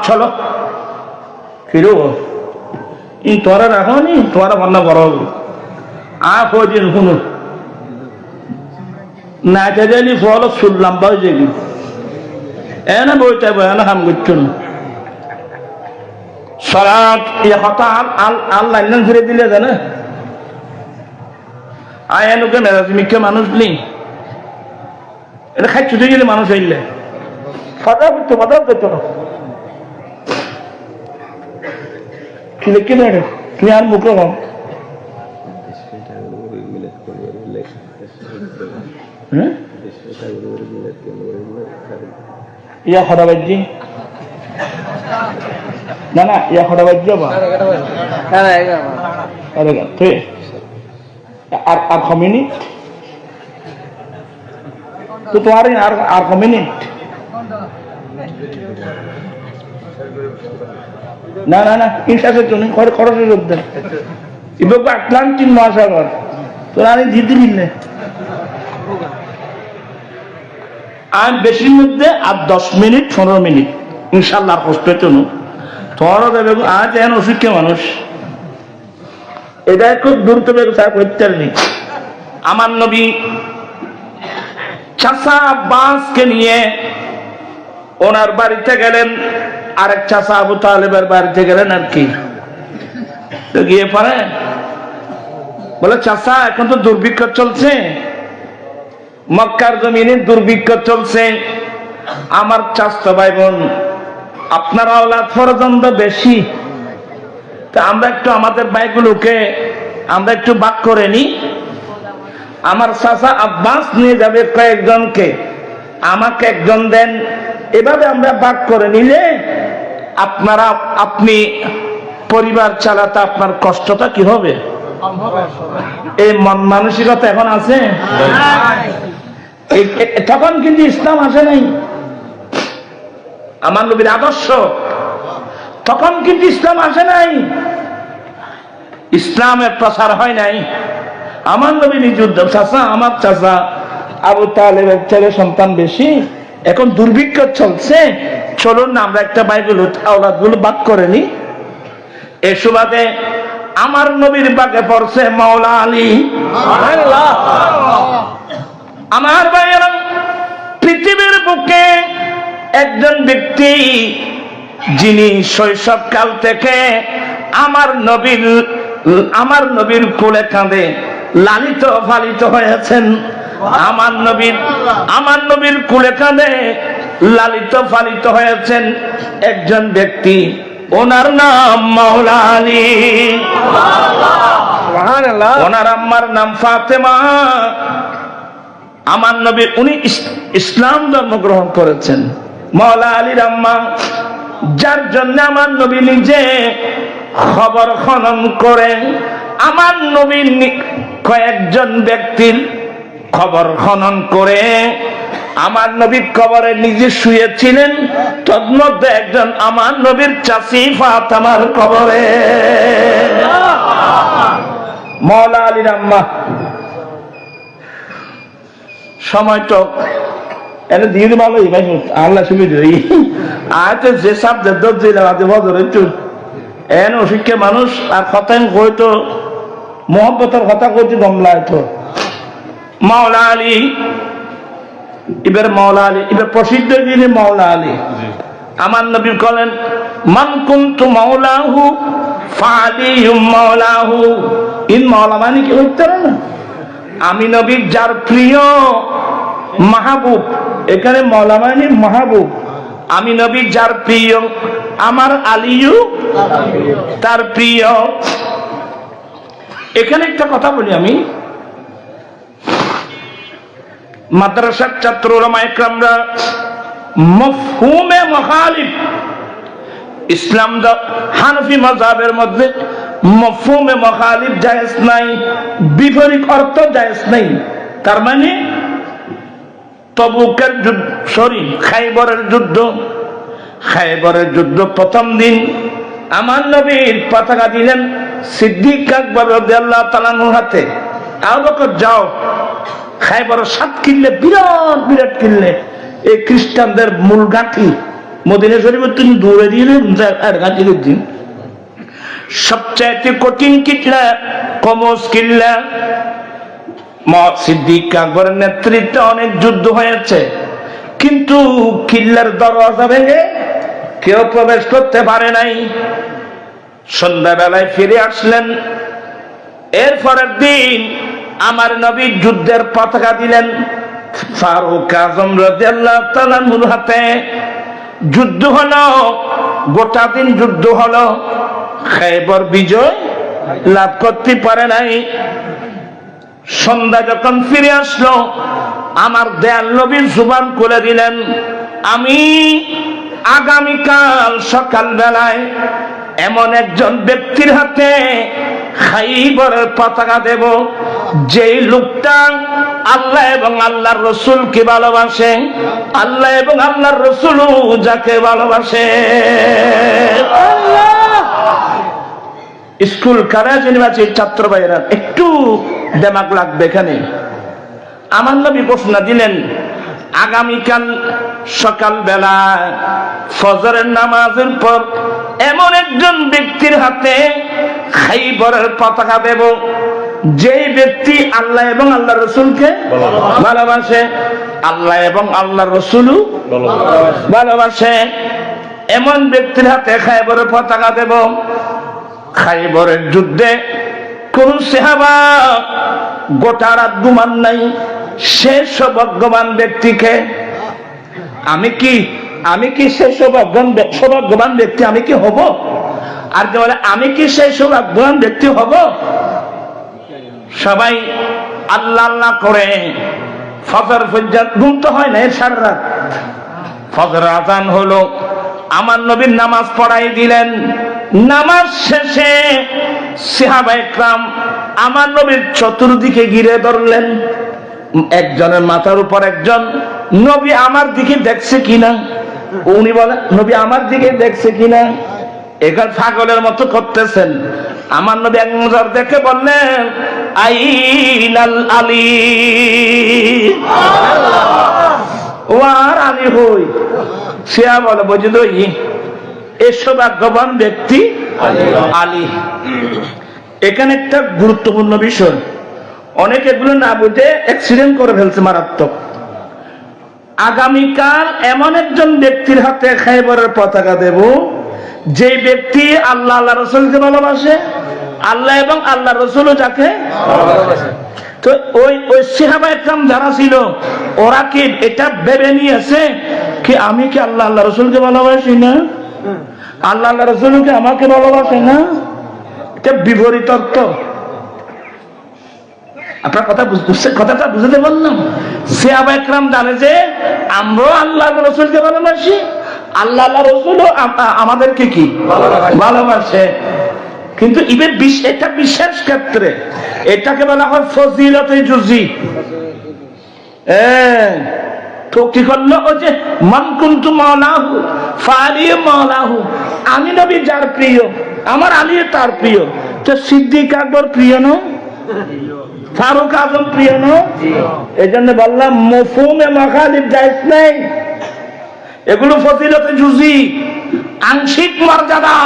চলো। ফিরো তোরা রাখো নি, তোরা ভান্না বড় হবে। কদিন শুনো না চাইলি ফল শুনলাম বা যাবি এনে বই চাইব, এনে কাম করছো না। সরাত কথা আল্লাহ ফিরে দিলে জানে আয়ানুকে মেরাজমিকে মানুষ নেই, এটা খাই ছুটে গেলে মানুষ হইলে ফাটা করতো ফাটা করতো না কি না তুমি আর মুখ কম ইয়া খরাবাজি না না ইয়া খরাবাজি বা আর ক মিনিট তো তোমার আর ক মিনিট না না না ইনশাসের জন্য খরচের উদ্যোগ এবার আটলান্টিক মহাসাগর তোরা আমি দিতে দিলে আর বেশির মধ্যে আর 10 মিনিট 15 মিনিট ইনশাল্লাহ কষ্ট চলুন তোমারও দেবে আজ এখন অসুখ্য মানুষ এটা খুব দূর থেকে করতে নেই। আমার নবী চাচা আব্বাসকে নিয়ে ওনার বাড়িতে গেলেন, আরেক চাচা আবু তালেবের বাড়িতে গেলেন আর কি, তো গিয়ে পরে বলে চাচা এখন তো দুর্ভিক্ষ চলছে, মক্কার জমিনে দুর্ভিক্ষ চলছে, আমার চাচা ভাই বোন আপনার আওলাদ পর্যন্ত বেশি, তা আমরা একটু আমাদের ভাইগুলোকে আমরা একটু ভাগ করে নি, আমার চাচা আব্বাস নিয়ে যাবে কয়েকজনকে, আমাকে একজন দেন, এভাবে আমরা ভাগ করে নিলে আপনি পরিবার চালাতে আপনার কষ্টটা কি হবে? এই মন মানসিকতা এখন আছে? তখন কিন্তু ইসলাম আসে নাই, আমার নবীর আদর্শ তখন কিন্তু ইসলাম আসে নাই, ইসলামের প্রসার হয় নাই। আমার নবী নিজ উদ্যোগ চাচা আমার চাচা আবু তালেবের ছেলে সন্তান বেশি, এখন দুর্ভিক্ষ চলছে, চলুন না আমরা একটা বাইগুলো আওলাদগুলো ভাগ করে নি। এ সুবাদে আমার নবীর বাগে পড়ছে মাওলা আলী। আমার ভাইয়েরা, পৃথিবীর বুকে একজন ব্যক্তি যিনি শৈশবকাল থেকে আমার নবীর কোলে কাঁধে লালিত পালিত হয়েছেন, আমার নবীর কোলে কাঁধে লালিত পালিত হয়েছেন একজন ব্যক্তি, ওনার নাম মাওলা আলী। ওনার আম্মার নাম ফাতেমা। আমার নবী উনি ইসলাম জন্মগ্রহণ করেছেন। মাওলা আলীর আম্মা, যার জন্য আমার নবী নিজে খবর খনন করে আমার নবী কয়েকজন ব্যক্তির খবর খনন করে আমার নবীর কবরে নিজে শুয়েছিলেন, তন্মধ্যে একজন আমার নবীর চাচি ফাতেমার কবরে। মাওলা আলীর আম্মা সময় তো এনে দিয়ে ভালো আল্লাহ সুবিধা আজ যে সাবজেক্ট দিলাম আজ বদরে চুল এন অশিক্ষা মানুষ আর কথাই হয়তো মোহাম্মতের কথা কইতে গমলায় তো মাওলা আলী। এবার মাওলা আলী এবার প্রসিদ্ধ যিনি মাওলা আলী, আমার নবী বলেন মান কুনতু মাওলাহু ফাআলিয়ুম মাওলাহু। ইন মাওলা মানে কি হইতে না, আমি নবীর যার প্রিয় মাহবুব, এখানে মাওলা মানে মাহবুব, আমি নবীর যার প্রিয় আমার আলীও তার প্রিয়। এখানে একটা কথা বলি, আমি মাদ্রাসার ছাত্র ওলামা ইকরামরা মফহুমে মুখালিফ, ইসলাম হানফি মাযহাবের মধ্যে মফহুমে মুখালিফ জায়েজ নাই, বিপরীত অর্থ জায়েজ নাই। তার মানে তবুকের যুদ্ধ, খায়বরের যুদ্ধ প্রথম দিন আমার নবীর পতাকা দিলেন সিদ্দিক আকবর রাদিয়াল্লাহু তাআলা আনহুর হাতে, আবু বকর যাও খায়বর 7 কিল্লে বিরাট বিরাট কিল্লে, এই খ্রিস্টানদের মূল গাঁথি মদিনা শরীফের তুমি দৌড়ে দিলেন আর গাঁথির দিন সবচাইতে কঠিন কিল্লা কমস কিল্লা। সিদ্দিক আকবরের নেতৃত্বে অনেক যুদ্ধ হয়েছে, কিন্তু কিল্লার দরওয়াজা ভেঙে কেউ প্রবেশ করতে পারে নাই। সন্ধ্যাবেলায় ফিরে আসলেন, এরপরের দিন আমার নবী যুদ্ধের পতাকা দিলেন ফারুক আজম রাদিয়াল্লাহু তাআলা আনহুর হাতে। যুদ্ধ হলো, গোটা দিন যুদ্ধ হলো, খায়বার বিজয় লাভ করতে পারে নাই। সন্ধ্যা যখন ফিরে আসলো, আমার দয়াল নবী জুবান খুলে দিলেন, আমি আগামীকাল সকাল বেলায় এমন একজন ব্যক্তির হাতে খাইবরের পতাকা দেব, যেই লোকটা আল্লাহ এবং আল্লাহর রসুলকে ভালোবাসে, আল্লাহ এবং আল্লাহর রসুল যাকে ভালোবাসে। স্কুল কলেজ ইউনিভার্সিটির ছাত্র ভাইয়েরা একটু দেমাগ লাগবে এখানে। আমার নবী ঘোষণা দিলেন, আগামীকাল সকাল বেলা ফজরের নামাজের পর এমন একজন ব্যক্তির হাতে খাইবরের পতাকা দেব, যেই ব্যক্তি আল্লাহ এবং আল্লাহ রসুলকে ভালোবাসে, আল্লাহ এবং আল্লাহ রসুল ভালোবাসে, এমন ব্যক্তির হাতে খাইবরের পতাকা দেব। খাইবরের যুদ্ধে কোন সাহাবা গোটা রাত ঘুমান নাই। সে সৌভাগ্যবান ব্যক্তিকে আমি কি সেই সৌভাগ্যবান ব্যক্তি আমি কি হব? আর কে বলে আমি কি সেই সৌভাগ্যবান ব্যক্তি হব? সবাই আল্লাহ আল্লাহ করে ফজর পর্যন্ত ঘুম তো হয় না, সারা রাত। ফজর আজান হলো, আমার নবীর নামাজ পড়াই দিলেন। নামাজ শেষে সাহাবায়ে কেরাম আমার নবীর চতুর্দিকে ঘিরে ধরলেন, একজনের মাথার উপর একজন, নবী আমার দিকে দেখছে কিনা। উনি বলেন নবী আমার দিকে দেখছে কিনা, এখানে পাগলের মতো করতেছেন। আমার নবী এক নজর দেখে বললেন, আইনাল আলী, ওয়ার আলী হই। সে বলে বুঝি তো এ সৌভাগ্যবান ব্যক্তি আলী। এখানে একটা গুরুত্বপূর্ণ বিষয়, অনেক এগুলো না বুঝে অ্যাক্সিডেন্ট করে ফেলছে মারাত্মক। আগামীকাল এমন একজন ব্যক্তির হাতে খাইবরের পতাকা দেব, যে ব্যক্তি আল্লাহ আল্লাহ রসুলকে ভালোবাসে, আল্লাহ এবং আল্লাহ রসুলও যাকে ভালোবাসে। তো ওই সাহাবায়ে কেরাম যারা ছিল, ওরা কি এটা ভেবে নিয়েছে কি আমি কি আল্লাহ আল্লাহ রসুলকে ভালোবাসি না, আল্লাহ আল্লাহ রসুলকে আমাকে ভালোবাসে না? এটা বিপরীত অর্থ। আপনার কথাটা বুঝতে পারলাম? সাহাবায়ে কেরাম জানে যে আমরাও আল্লাহ রসুলকে ভালোবাসি, আল্লাহ আল্লাহ রসুলও আমাদেরকে কি ভালোবাসে। কিন্তু এটা বিশেষ ক্ষেত্রে, এটাকে বলা হয় ফজিলতে জুজি। তো কি করলো, ও যে মান কুনতু মাওলাহু ফাআলী মাওলাহু, আমি নবী যার প্রিয় আমার আলী তার প্রিয়। তো সিদ্দিক আকবর প্রিয় নয়, ফারুক আজম প্রিয় নয়? এই জন্য বললাম মফহুমে মুখালিফ জায়েজ নাই। এগুলো ফজিলতে জুজি, আংশিক মর্যাদা,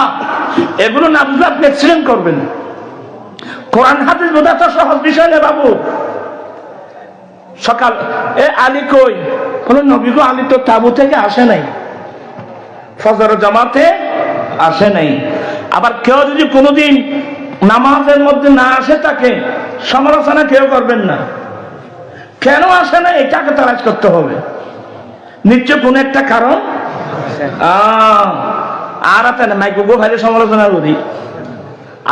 এগুলো না বুঝলে আপনি অ্যাক্সিডেন্ট করবেন। কোরআন হাদিস বোঝা তো সহজ বিষয় না বাবু। সকাল আলী কই, কোন নবী গো, আলী তো তাবু থেকে আসে নাই, ফজর জামাতে আসে নাই। আবার কেউ যদি কোনোদিন নামাজের মধ্যে না আসে, তাকে সমালোচনা কেউ করবেন না। কেন আসে না এটাকে তালাশ করতে হবে, নিশ্চয় কোন একটা কারণ। আর আছে না মাইকো গো ভাইরে সমালোচনা করি,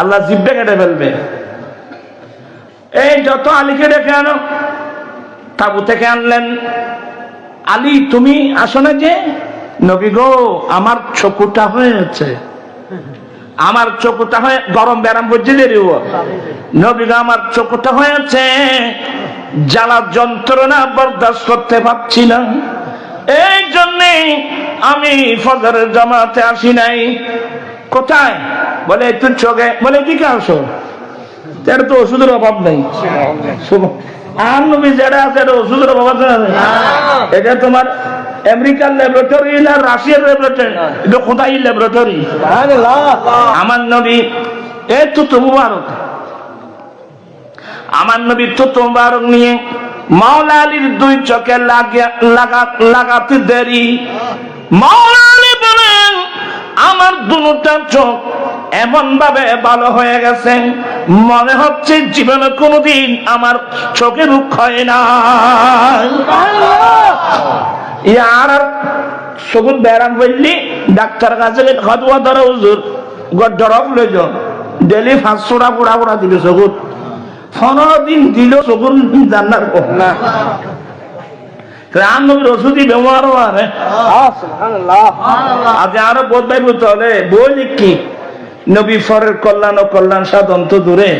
আল্লাহ জিব্বে কেটে ফেলবে। এই যত আলীকে ডেকে আনো, তাবু থেকে আনলেন। আলী তুমি আসো না যে? নবী গো আমার চকুটা হয়েছে, আমার চকুটা হয়ে গরম ব্যারাম বুঝে দেরি। নবী গো আমার চকুটা হয়েছে, জ্বালা যন্ত্রণা বরদাস্ত করতে পারছি না, এই জন্যে আমি ফজরের জামাতে আসি নাই। কোথায়? বলে একটু চোখে। বলে দিকে আসো, তার তো ওষুধের অভাব নেই। আর নবী যেটা আছে ওষুধের অভাব আছে? এটা তোমার আমেরিকার ল্যাবরেটরি না রাশিয়ার ল্যাবরেটরি? এটা কোথায় ল্যাবরেটরি? আমার নবী এই তো মুবারক, আমার নবী তো মুবারক নিয়ে মাওলা আলীর দুই চোখে লাগাতে দেরি। মাওলা আলী বলেন আমার দুটা চোখ এমন ভাবে ভালো হয়ে গেছে, মনে হচ্ছে জীবনে কোনোদিন আমার চোখে দুঃখ হয় না। আর চকুত ব্যারাম বললি ডাক্তার কাছে খাদুয়া ধরো হুজুর ডরব লই যাও, ডেলি 500টা পোড়া পোড়া দিবে চকুত। 15 দিন দিল চকুর জান্নার না নবীর ওষুধই ব্যবহার হয়। আজ আরো বোধবাই বলতে হলে বলি কি নবী ফরের কল্যাণ ও কল্যাণ সাধন তো দূরে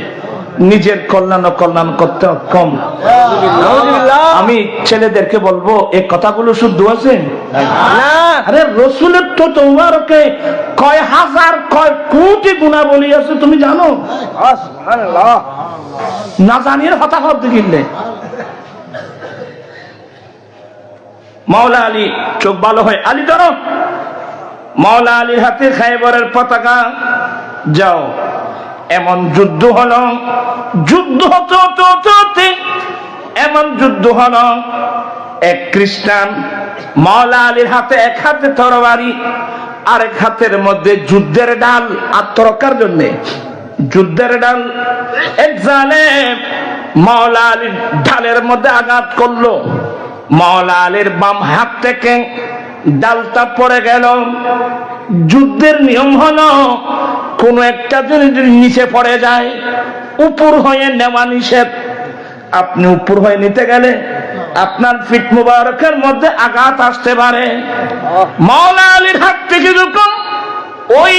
নিজের কল্যাণ ও কল্যাণ করতে অক্ষম। আমি ছেলেদেরকে বলবো এই কথাগুলো শুদ্ধ আছে না? আরে রসুলের তো তোমারকে কয় হাজার কয় কোটি গুণাবলী আছে তুমি জানো? না জানিয়ে হতাহত দেখিলে মাওলা আলী চোখ ভালো হয়, আলী ধরো। মাওলা আলীর হাতে খায়বরের পতাকা, যাও। এমন যুদ্ধ হলো, যুদ্ধ হতে হতে হতে হতে এমন যুদ্ধ হলো, এক খ্রিস্টান মাওলা আলীর হাতে এক হাতে তরবারি, আরেক হাতের মধ্যে যুদ্ধের ডাল, আত্মরক্ষার জন্য যুদ্ধের ডাল। এক জালেম মাওলা আলীর ঢালের মধ্যে আঘাত করলো, মাওলা আলীর বাম হাত থেকে ডালটা পড়ে গেল। যুদ্ধের নিয়ম হলো কোন একটা জিনিস যদি নিচে পড়ে যায় উপর হয়ে নেওয়া নিষেধ। আপনি উপর হয়ে নিতে গেলে আপনার ফিট মুবারকের মধ্যে আঘাত আসতে পারে। মাওলা আলীর হাত থেকে যখন ওই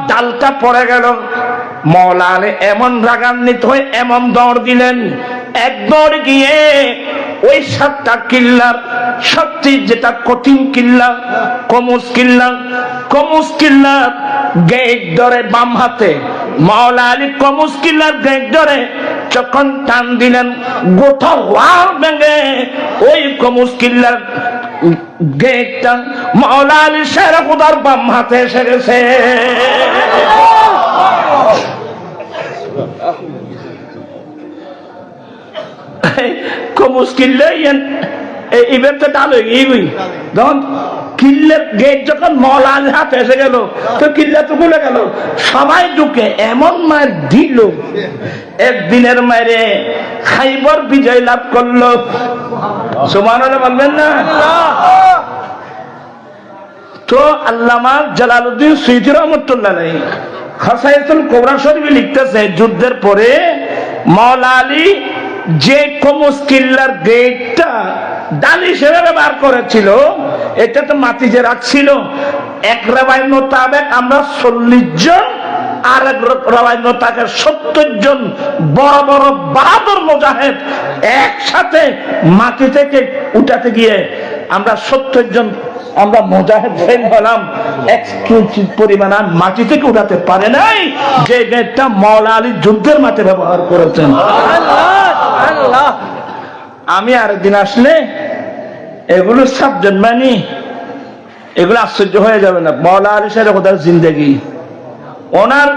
ডালটা পড়ে গেল, মাওলা আলী এমন রাগান্বিত হয়ে এমন দৌড় দিলেন, এক দৌড় গিয়ে ওই 7টা কিল্লার সবচেয়ে যেটা কঠিন কিল্লা কমুস কিল্লার গেট ধরে বাম হাতে মাওলা আলী কমুস কিল্লার গেট ধরে যখন টান দিলেন, গোটা ওয়াল ভেঙে ওই কমুস কিল্লার গেটটা মাওলা আলী শেরে খুদার বাম হাতে এসে গেছে। কমুস কিল্লে এবার তো ডাল হয়ে গিয়ে তখন কিল্লের গেট যখন মাওলা আলীর হাতে এসে গেল তো কিল্লা তো খুলে গেল, সবাই ঢুকে এমন মার দিল, একদিনের মায়েরে খাইবর বিজয় লাভ করলো। সুবহানাল্লাহ বলবেন না? তো আল্লামা জালালউদ্দিন সুয়ুতী রাহমাতুল্লাহ আলাইহি খাসায়েতুল কুবরা শরীফে লিখতেছে, যুদ্ধের পরে মাওলা আলী যে কমুস কিল্লার গেটটা ডাল হিসেবে ব্যবহার করেছিল, এটা তো মাটিতে রাখছিল। এক রাবাই মোতাবেক আমরা 40 জন, আর এক রাবাই মোতাবেক 70 জন বড় বড় বাহাদুর মুজাহিদ একসাথে মাটি থেকে উঠাতে গিয়ে আমরা 70 জন আমরা মুজাহিদ ফেল হলাম। এক পরিমাণ মাটি থেকে উঠাতে পারে নাই যে গেটটা মাওলা আলী যুদ্ধের মাঠে ব্যবহার করেছেন। আমি আরেকদিন আসলে এগুলো সাবজেক্ট মানি, এগুলো আশ্চর্য হয়ে যাবে না। মাওলা আলী সাহেব ওনার জিন্দেগি, ওনার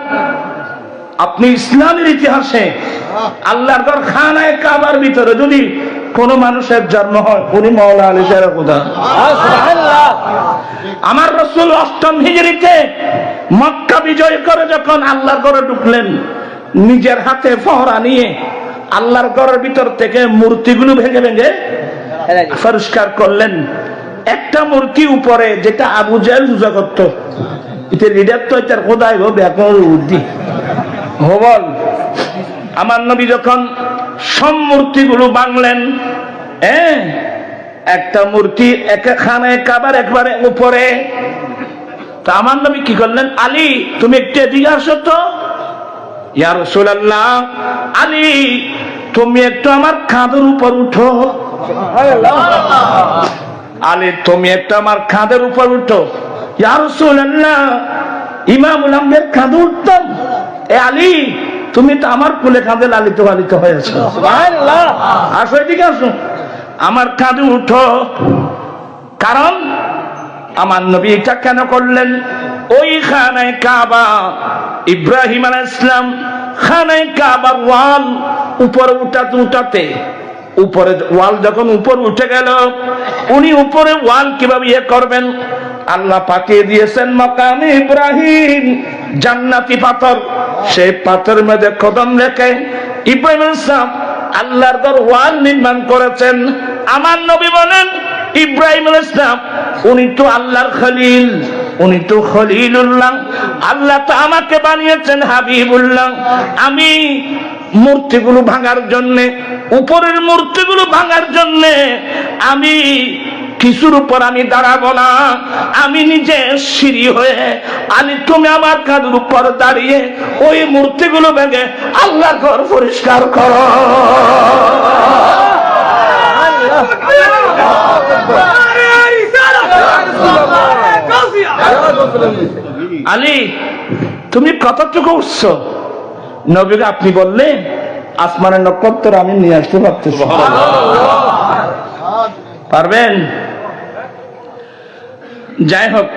আপনি ইসলামের ইতিহাসে আল্লাহর ঘর খানায়ে কাবার ভিতরে যদি কোন মানুষের জন্ম হয় উনি মাওলা আলী সাহেব খোদা। আমার রাসূল 8ম হিজরিতে মক্কা বিজয় করে যখন আল্লাহর ঘরে ঢুকলেন, নিজের হাতে ফহরা নিয়ে আল্লাহর ঘরের ভিতর থেকে মূর্তিগুলো ভেঙে ভেঙে পরিষ্কার করলেন। একটা মূর্তি উপরে যেটা আবু জাহেল পূজা করত, এটা লিডার তো এটার খোদাই গো ব্যাকরণ বুদ্ধি হবল। আমার নবী যখন সব মূর্তিগুলো ভাঙলেন, একটা মূর্তি খানায়ে কাবার একবারে উপরে, তা আমার নবী কি করলেন, আলী তুমি একটু এদিকে আসো তো। ইয়া রাসূলুল্লাহ, আলী তুমি একটু আমার কাঁধের উপর উঠো। আলী তুমি একটু আমার কাঁধের উপর উঠো। ইয়া রাসূলুল্লাহ, ইমামুল আম্বিয়ার কাঁধে উঠতাম, এ আলী তুমি তো আমার কোলে কাঁধে লালিত পালিত হয়েছো। সুবহানাল্লাহ, আসো এদিকে আসো, আমার কাঁধে উঠো। কারণ আমার নবী এটা কেন করলেন, ওই খানায়ে কাবা ইব্রাহিম আলাইহিস সালাম খানায়ে কাবার ওয়াল উপরে উঠাতে উপরে ওয়াল যখন উপর উঠে গেল, উনি উপরে ওয়াল কিভাবে করবেন, আল্লাহ পাঠিয়ে দিয়েছেন মাকামে ইব্রাহিম জান্নাতি পাথর, সেই পাথরের মধ্যে কদম রেখে ইব্রাহিম আলাইহিস সালাম আল্লাহর দরবার নির্মাণ করেছেন। আমার নবী বলেন ইব্রাহিম আলাইহিস সালাম উনি তো আল্লাহর খলিল, উনি তো খলিলুল্লাহ, আল্লাহ তো আমাকে বানিয়েছেন হাবিবুল্লাহ। আমি মূর্তিগুলো ভাঙার জন্য, উপরের মূর্তিগুলো ভাঙার জন্য আমি কিছুর উপর আমি দাঁড়াবো না, আমি নিজে সিঁড়ি হয়ে আলী তুমি আমার কাঁধের উপর দাঁড়িয়ে ওই মূর্তিগুলো ভেঙে আল্লাহর ঘর পরিষ্কার করো। আলী তুমি কতটুকু উঠছো? নবীকে আপনি বললে আসমানের নক্ষত্র আমি নিয়ে আসতে পারতেছি, পারবেন? যাই হোক,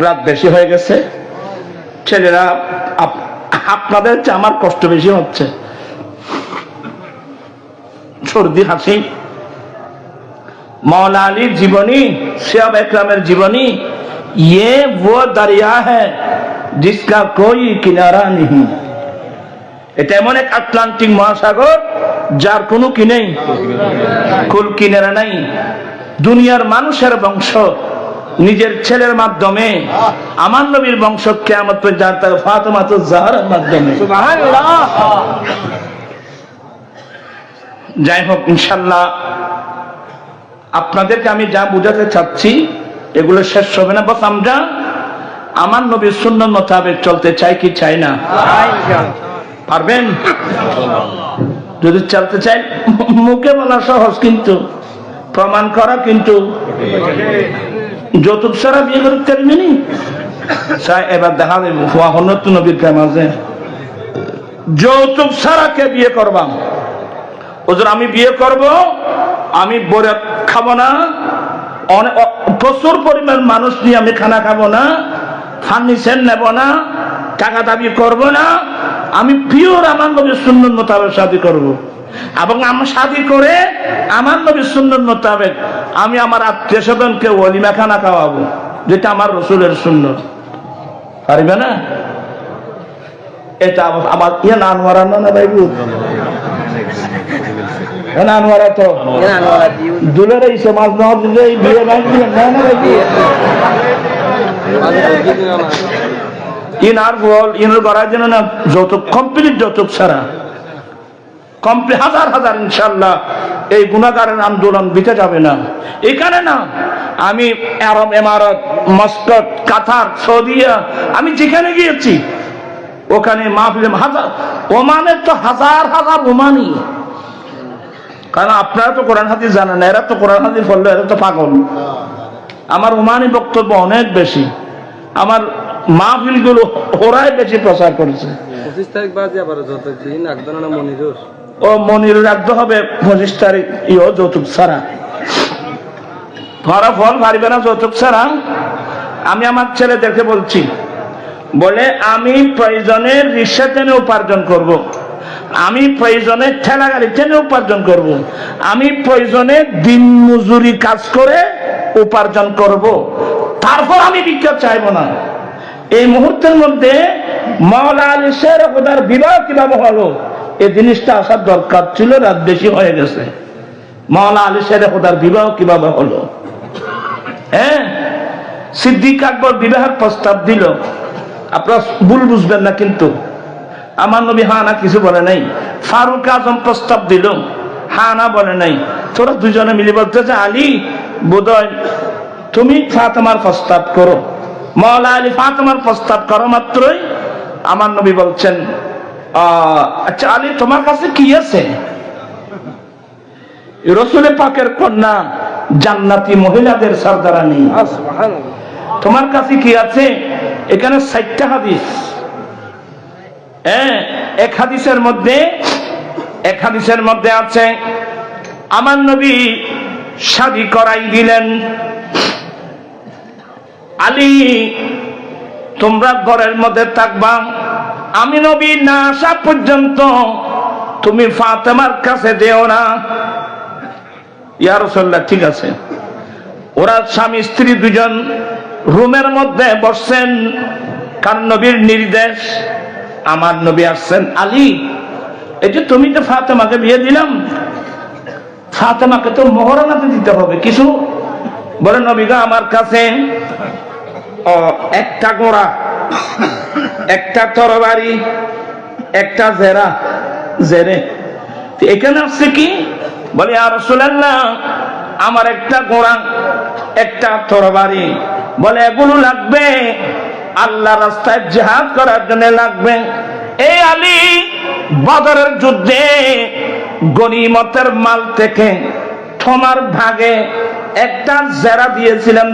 রাত বেশি হয়ে গেছে। ছেলেরা আপনাদের চেয়ে আমার কষ্ট বেশি হচ্ছে, সর্দি হাসি। मौला अली जीवनी, साहब इकरामेर जीवनी, ये वो दरिया है जिसका कोई किनारा नहीं। এটা এমন এক আটলান্টিক মহাসাগর যার কোনো কি নেই, কুল কিনারা নাই। দুনিয়ার মানুষের বংশ নিজের ছেলের মাধ্যমে, আমার নবীর বংশ কিয়ামত পর্যন্ত ফাতেমাতুজ জাহরার মাধ্যমে। সুবহানাল্লাহ। যাই হোক, ইনশাআল্লাহ আপনাদেরকে আমি যা বুঝাতে চাচ্ছি এগুলো শেষ হবে না। বস আমরা আমার নবীর সুন্নাত মোতাবেক চলতে চাই কি চাই না? পারবেন? যদি চলতে চাই, মুখে বলা সহজ কিন্তু প্রমাণ করা কিন্তু। যৌতুক ছাড়া বিয়ে করতে পারবেনি? এবার দেখা দেব নতুন নবীর প্রেম আছে। যৌতুক ছাড়া কে বিয়ে করবাম? ওজন আমি বিয়ে করব, আমি বরে খাবো না, প্রচুর পরিমাণ মানুষ নিয়ে আমি খানা খাবো না, ফার্নিচার নেব না, টাকা দাবি করব না, আমি পিওর আমার নবীর সুন্নাত মোতাবেক শাদী করব। এবং আমার শাদী করে আমার নবীর সুন্নাত মোতাবেক আমি আমার আত্মীয় স্বজনকে ওলিমা খানা খাওয়াবো, যেটা আমার রসুলের সুন্নাত। পারবে না? এটা আমার ইয়ে নান মারানো না ভাই, তো দুলের এই সমাজ বিয়ে ইনার বল ইনার করার জন্য না, যৌতুক কমপ্লিট, যৌতুক ছাড়া কমপ্লিট হাজার হাজার ইনশাল্লাহ এই গুণাগারের আন্দোলন দিতে যাবে না। এখানে না, আমি আরব এমারত, মস্কট, কাতার, সৌদিয়া, আমি যেখানে গিয়েছি ওখানে মাহফিলে হাজার, ওমানের তো হাজার হাজার ওমানি। কারণ আপনারা তো কোরআন হাদিস জানেন না, এরা তো কোরআন হাদিস বললো এরা তো পাগল। আমার ওমানি বক্তব্য অনেক বেশি, আমার মাহফিল গুলো ওরাই বেশি প্রচার করেছে। 25 তারিখ বাদে আবার যৌতুক দিন একদম না, মনিরুর ও মনির রাখতে হবে 25 তারিখ ইও যৌতুক ছাড়া। ধরা ফল পারবে না যৌতুক ছাড়া। আমি আমার ছেলেদেরকে বলছি, বলে আমি প্রয়োজনে রিক্সা টেনে উপার্জন করব, আমি প্রয়োজনে ঠেলা গাড়ি টেনে উপার্জন করব, আমি প্রয়োজনে দিন মজুরি কাজ করে উপার্জন করব, তারপর আমি ভিক্ষা চাইব না। এই মুহূর্তের মধ্যে মাওলা আলী শের খোদার বিবাহ কিভাবে হলো এই জিনিসটা আসার দরকার ছিল, রাত বেশি হয়ে গেছে। মাওলা আলী শের খোদার বিবাহ কিভাবে হলো? হ্যাঁ, সিদ্দিক আকবর বিবাহের প্রস্তাব দিল, আপনারা ভুল বুঝবেন না কিন্তু, আমার নবী হা না কিছু বলে নাই। ফারুক আজম প্রস্তাব দিল, হা না বলে নাই। তোরা দুজনে মিলে বলতেছে আলী বোধহয় তুমি ফাতেমার প্রস্তাব করো। মাওলা আলী ফাতেমার প্রস্তাব করো মাত্রই আমার নবী বলছেন, আচ্ছা আলী তোমার কাছে কি আছে? রসুল পাকের কন্যা জান্নাতি মহিলাদের সরদারানি, তোমার কাছে কি আছে? এখানে 4টা হাদিস। এক হাদিসের মধ্যে আছে আমার নবী শাদী করাই দিলেন, আলী তোমরা ঘরের মধ্যে থাকবা, আমি নবী না আসা পর্যন্ত তুমি ফাতেমার কাছে যেও না। ইয়া রাসূলুল্লাহ, ঠিক আছে। ওরা স্বামী স্ত্রী দুজন রুমের মধ্যে বসছেন, কারণ নবীর নির্দেশ, আমার নবী আসছেন, আলী এই যে তুমি তো ফাতেমাকে বিয়ে দিলাম, ফাতেমাকে তো মহরানাতে দিতে হবে কিছু। বলে নবী গো আমার কাছে একটা ঘোড়া, একটা তরবারি, একটা জেরে। এখানে আসছে কি? বলে ইয়া রাসূলুল্লাহ আমার একটা ঘোড়া, একটা তরবারি। বলে এগুলো লাগবে আল্লাহ রাস্তায় জিহাদ করার জন্য লাগবে। এই আলী বদরের যুদ্ধে গনিমতের মাল থেকে তোমার ভাগে একটা জেরা দিয়েছিলাম।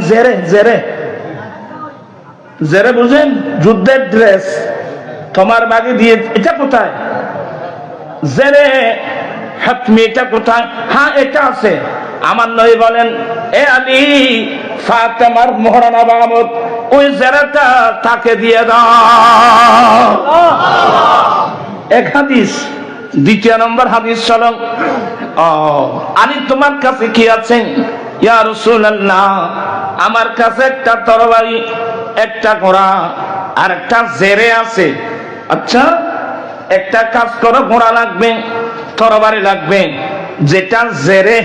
জেরে বুঝেন? যুদ্ধের ড্রেস তোমার ভাগে দিয়ে। এটা কোথায়? জেরে হাতমি, এটা কোথায়? হ্যাঁ এটা আছে। আমার নবী বলেন এ আলী ফাতেমার মহরানা বাবদ ওই জেরাটা তাকে দিয়ে দাও। এক হাদিস। দ্বিতীয় নম্বর হাদিস চলো। আলী তোমার কাছে কি আছে? ইয়া রাসূলুল্লাহ আমার কাছে একটা তরবারি, একটা ঘোড়া আর একটা জেরে আছে। আচ্ছা একটা কাজ করো, ঘোড়া লাগবে, তরবারি লাগবে, যেটা জেরে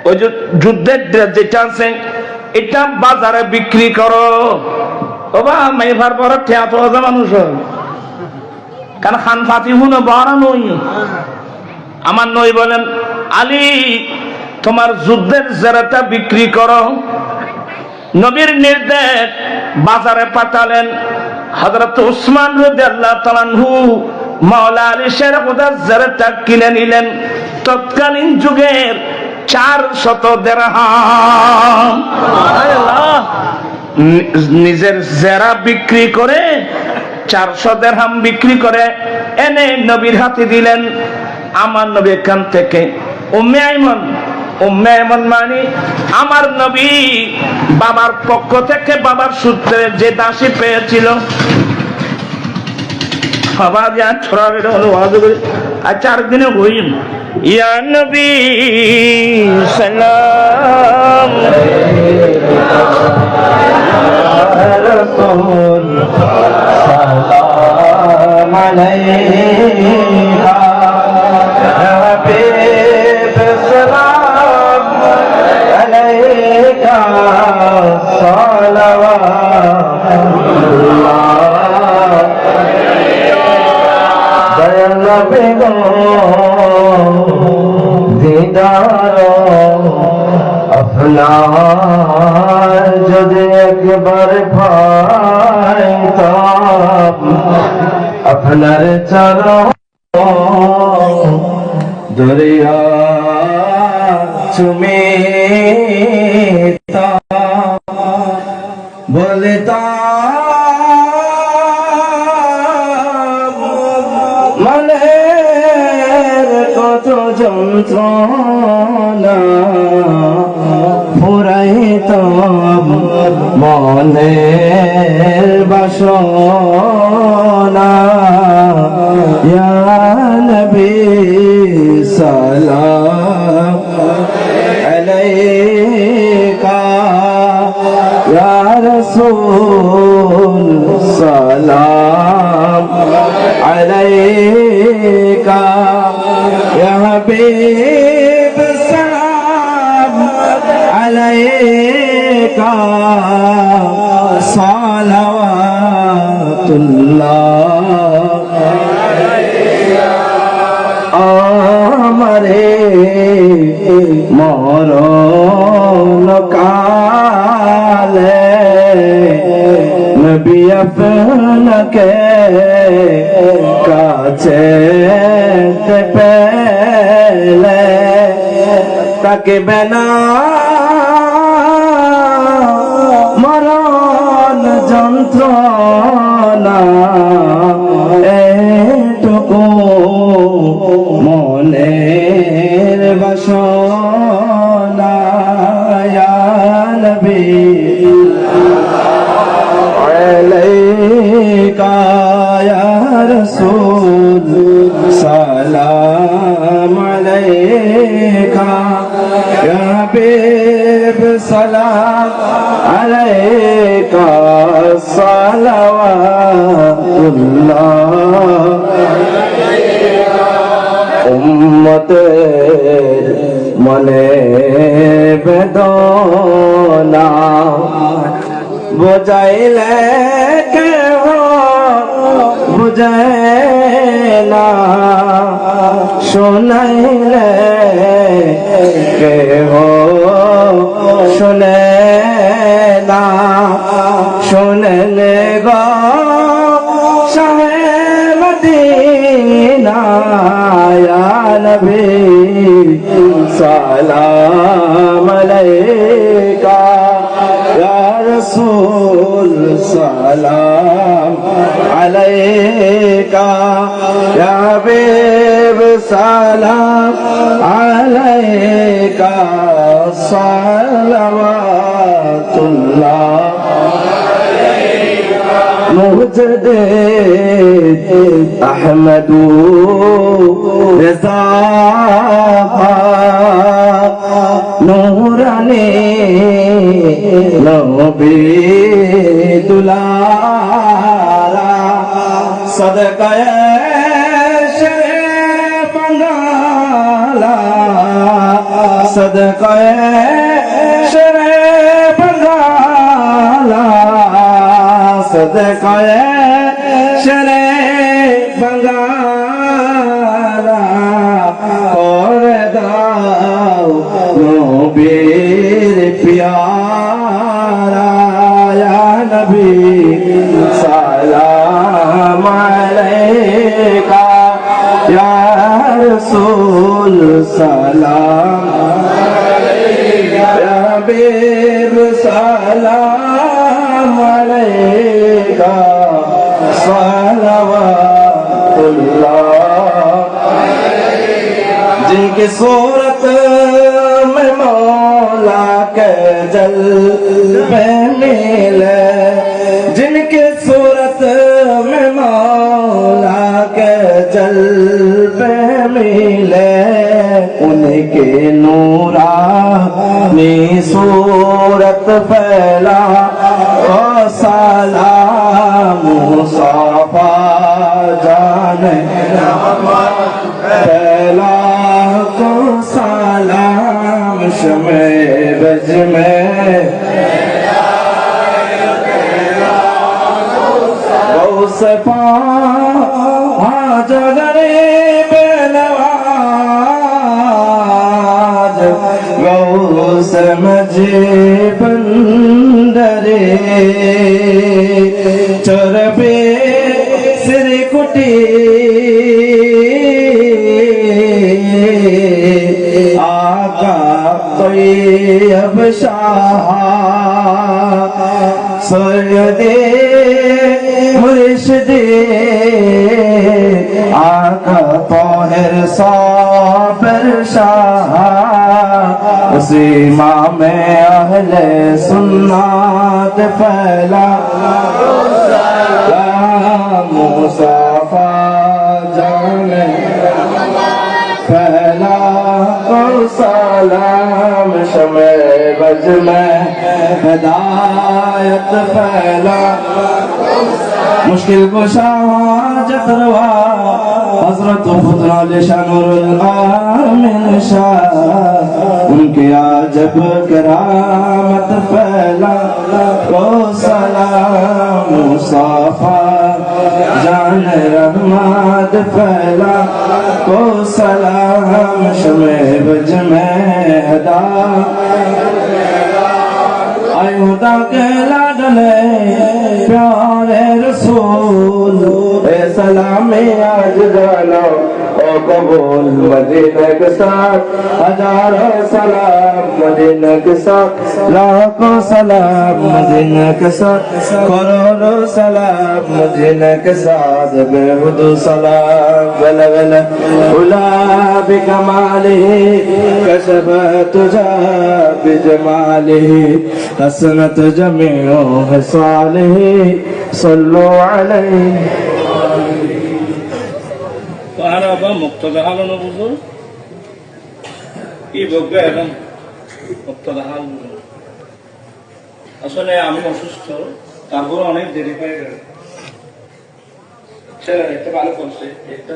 ওই যে যুদ্ধের যেটা আছে এটা বাজারে বিক্রি করো। বাবা মেয়েভার বড় ঠেয়া তো মানুষ, কারণ খান ফাতি হুনো বড় নই। আমার নই বলেন আলী তোমার যুদ্ধের জেরাটা বিক্রি করো। নবীর নির্দেশ, বাজারে পাঠালেন। হযরত উসমান রাদিয়াল্লাহু তাআলা আনহু মাওলা আলী শের খুদার জেরাটা কিনে নিলেন তৎকালীন যুগের 400 দিরহাম। নিজের জেরা বিক্রি করে 400 দিরহাম বিক্রি করে এনে নবীর হাতে দিলেন। আমার নবী এখান থেকে উম্মে আইমন মানে আমার নবী বাবার পক্ষ থেকে, বাবার সূত্রে যে দাসী পেয়েছিল। বাবা যা ছোড়া বেড়ে হলো আর 4 দিনে হইম ইয়া নবী সালাম রাসূল সালাম আলাইকা হাবিব সালাম আলাইকা সালাওয়াতুল্লাহ দিদার আপনার যদি একবার পাইতাম, আপনার চরণ দরিয়া চুমিতাম, বলতাম মনের কত যন্ত্রণা, ফুরাইতাম মনের বাসনা। ইয়া নবী সালাম আলাইকা, ইয়া রাসূল সালাম আলাইকা, ইয়া হাবিব সালাম আলাইকা সালাওয়াতুল্লাহ। আমারে মরণ কালে নবী আপনাকে কাছে পেলে তাকে বেনা মরণ যন্ত্রণা এটুকু মনের বাসনা। ইয়া নবী আলাইকা, ইয়া রাসূল সালাম আলাইকা, ইয়া হাবিব সালাম আলাইকা সালাওয়াতুল্লাহ উম্মতের মনে বেদনা বুঝাইলে কেহ বুঝায় না শোনাইলে কেহ শুনে না শুনেন গো শাহে মদিনা ইয়া নবী সালাম আলাইকা ইয়া রাসূল সালাম আলাইকা ইয়া হাবিব সালাম আলাইকা সালাওয়াতুল্লাহ মুজদ্দিদ আহমদ রেজা নূরানী নবী দুলারা সদকায়ে শরে বাঙ্গালা সদকায়ে শরে বাঙ্গালা সদকায়ে শরে বাঙ্গালা করে দাও নবীর পিয়ারা ইয়া নবী সালাম আলাইকা ইয়া রাসূল সালাম আলাইকা ইয়া হাবিব সালাম আলাইকা সালাওয়াতুল্লাহ जिनकी सूरत में मौला के जलवे मिले जिनकी सूरत में मौला के जलवे मिले उनके नूरानी सूरत फैला ओ सलाम मुसाफा जाने फैला को सलाम शमे बज में गौस पाज गरीब नवाज गौस मजीब बंदरे चरबे सिर कुटी आका तैयब शाह सैयदे मुर्शिदे आका ताहिर साबिर शाह उसी माँ में अहले सुन्नत फैला मुसाफा जाने फैला सलाम शमे बज में हिदायत फैला मुश्किल कुशा हाजत रवा हजरत फुतराल शानुरुल आमिन शाह उनके आजब करामत फैला को सलाम मुसाफा जान रहमत फैला को सलाम शमे बज में हदा आयुदा के लाडले प्यारे रसूल ए सलामे आज जानो ओ कबूल मदीना के साथ हजारों सलाम मदीना के साथ लाखों सलाम मदीना के साथ करोड़ों सलाम मदीना के साथ बेहुदू सलाम वला वला उला बिकमालिही कशफत तुझा बिजमालिही हसनत जमीओ हसालिही सल्लु अलैहि Araba muqtada halını buldu. İyi bugün muqtada hal. আসলে আমি অসুস্থ, তারপরে অনেক দেরি হয়ে গেল। ছেলেরা একটা ভালো করছে, এটা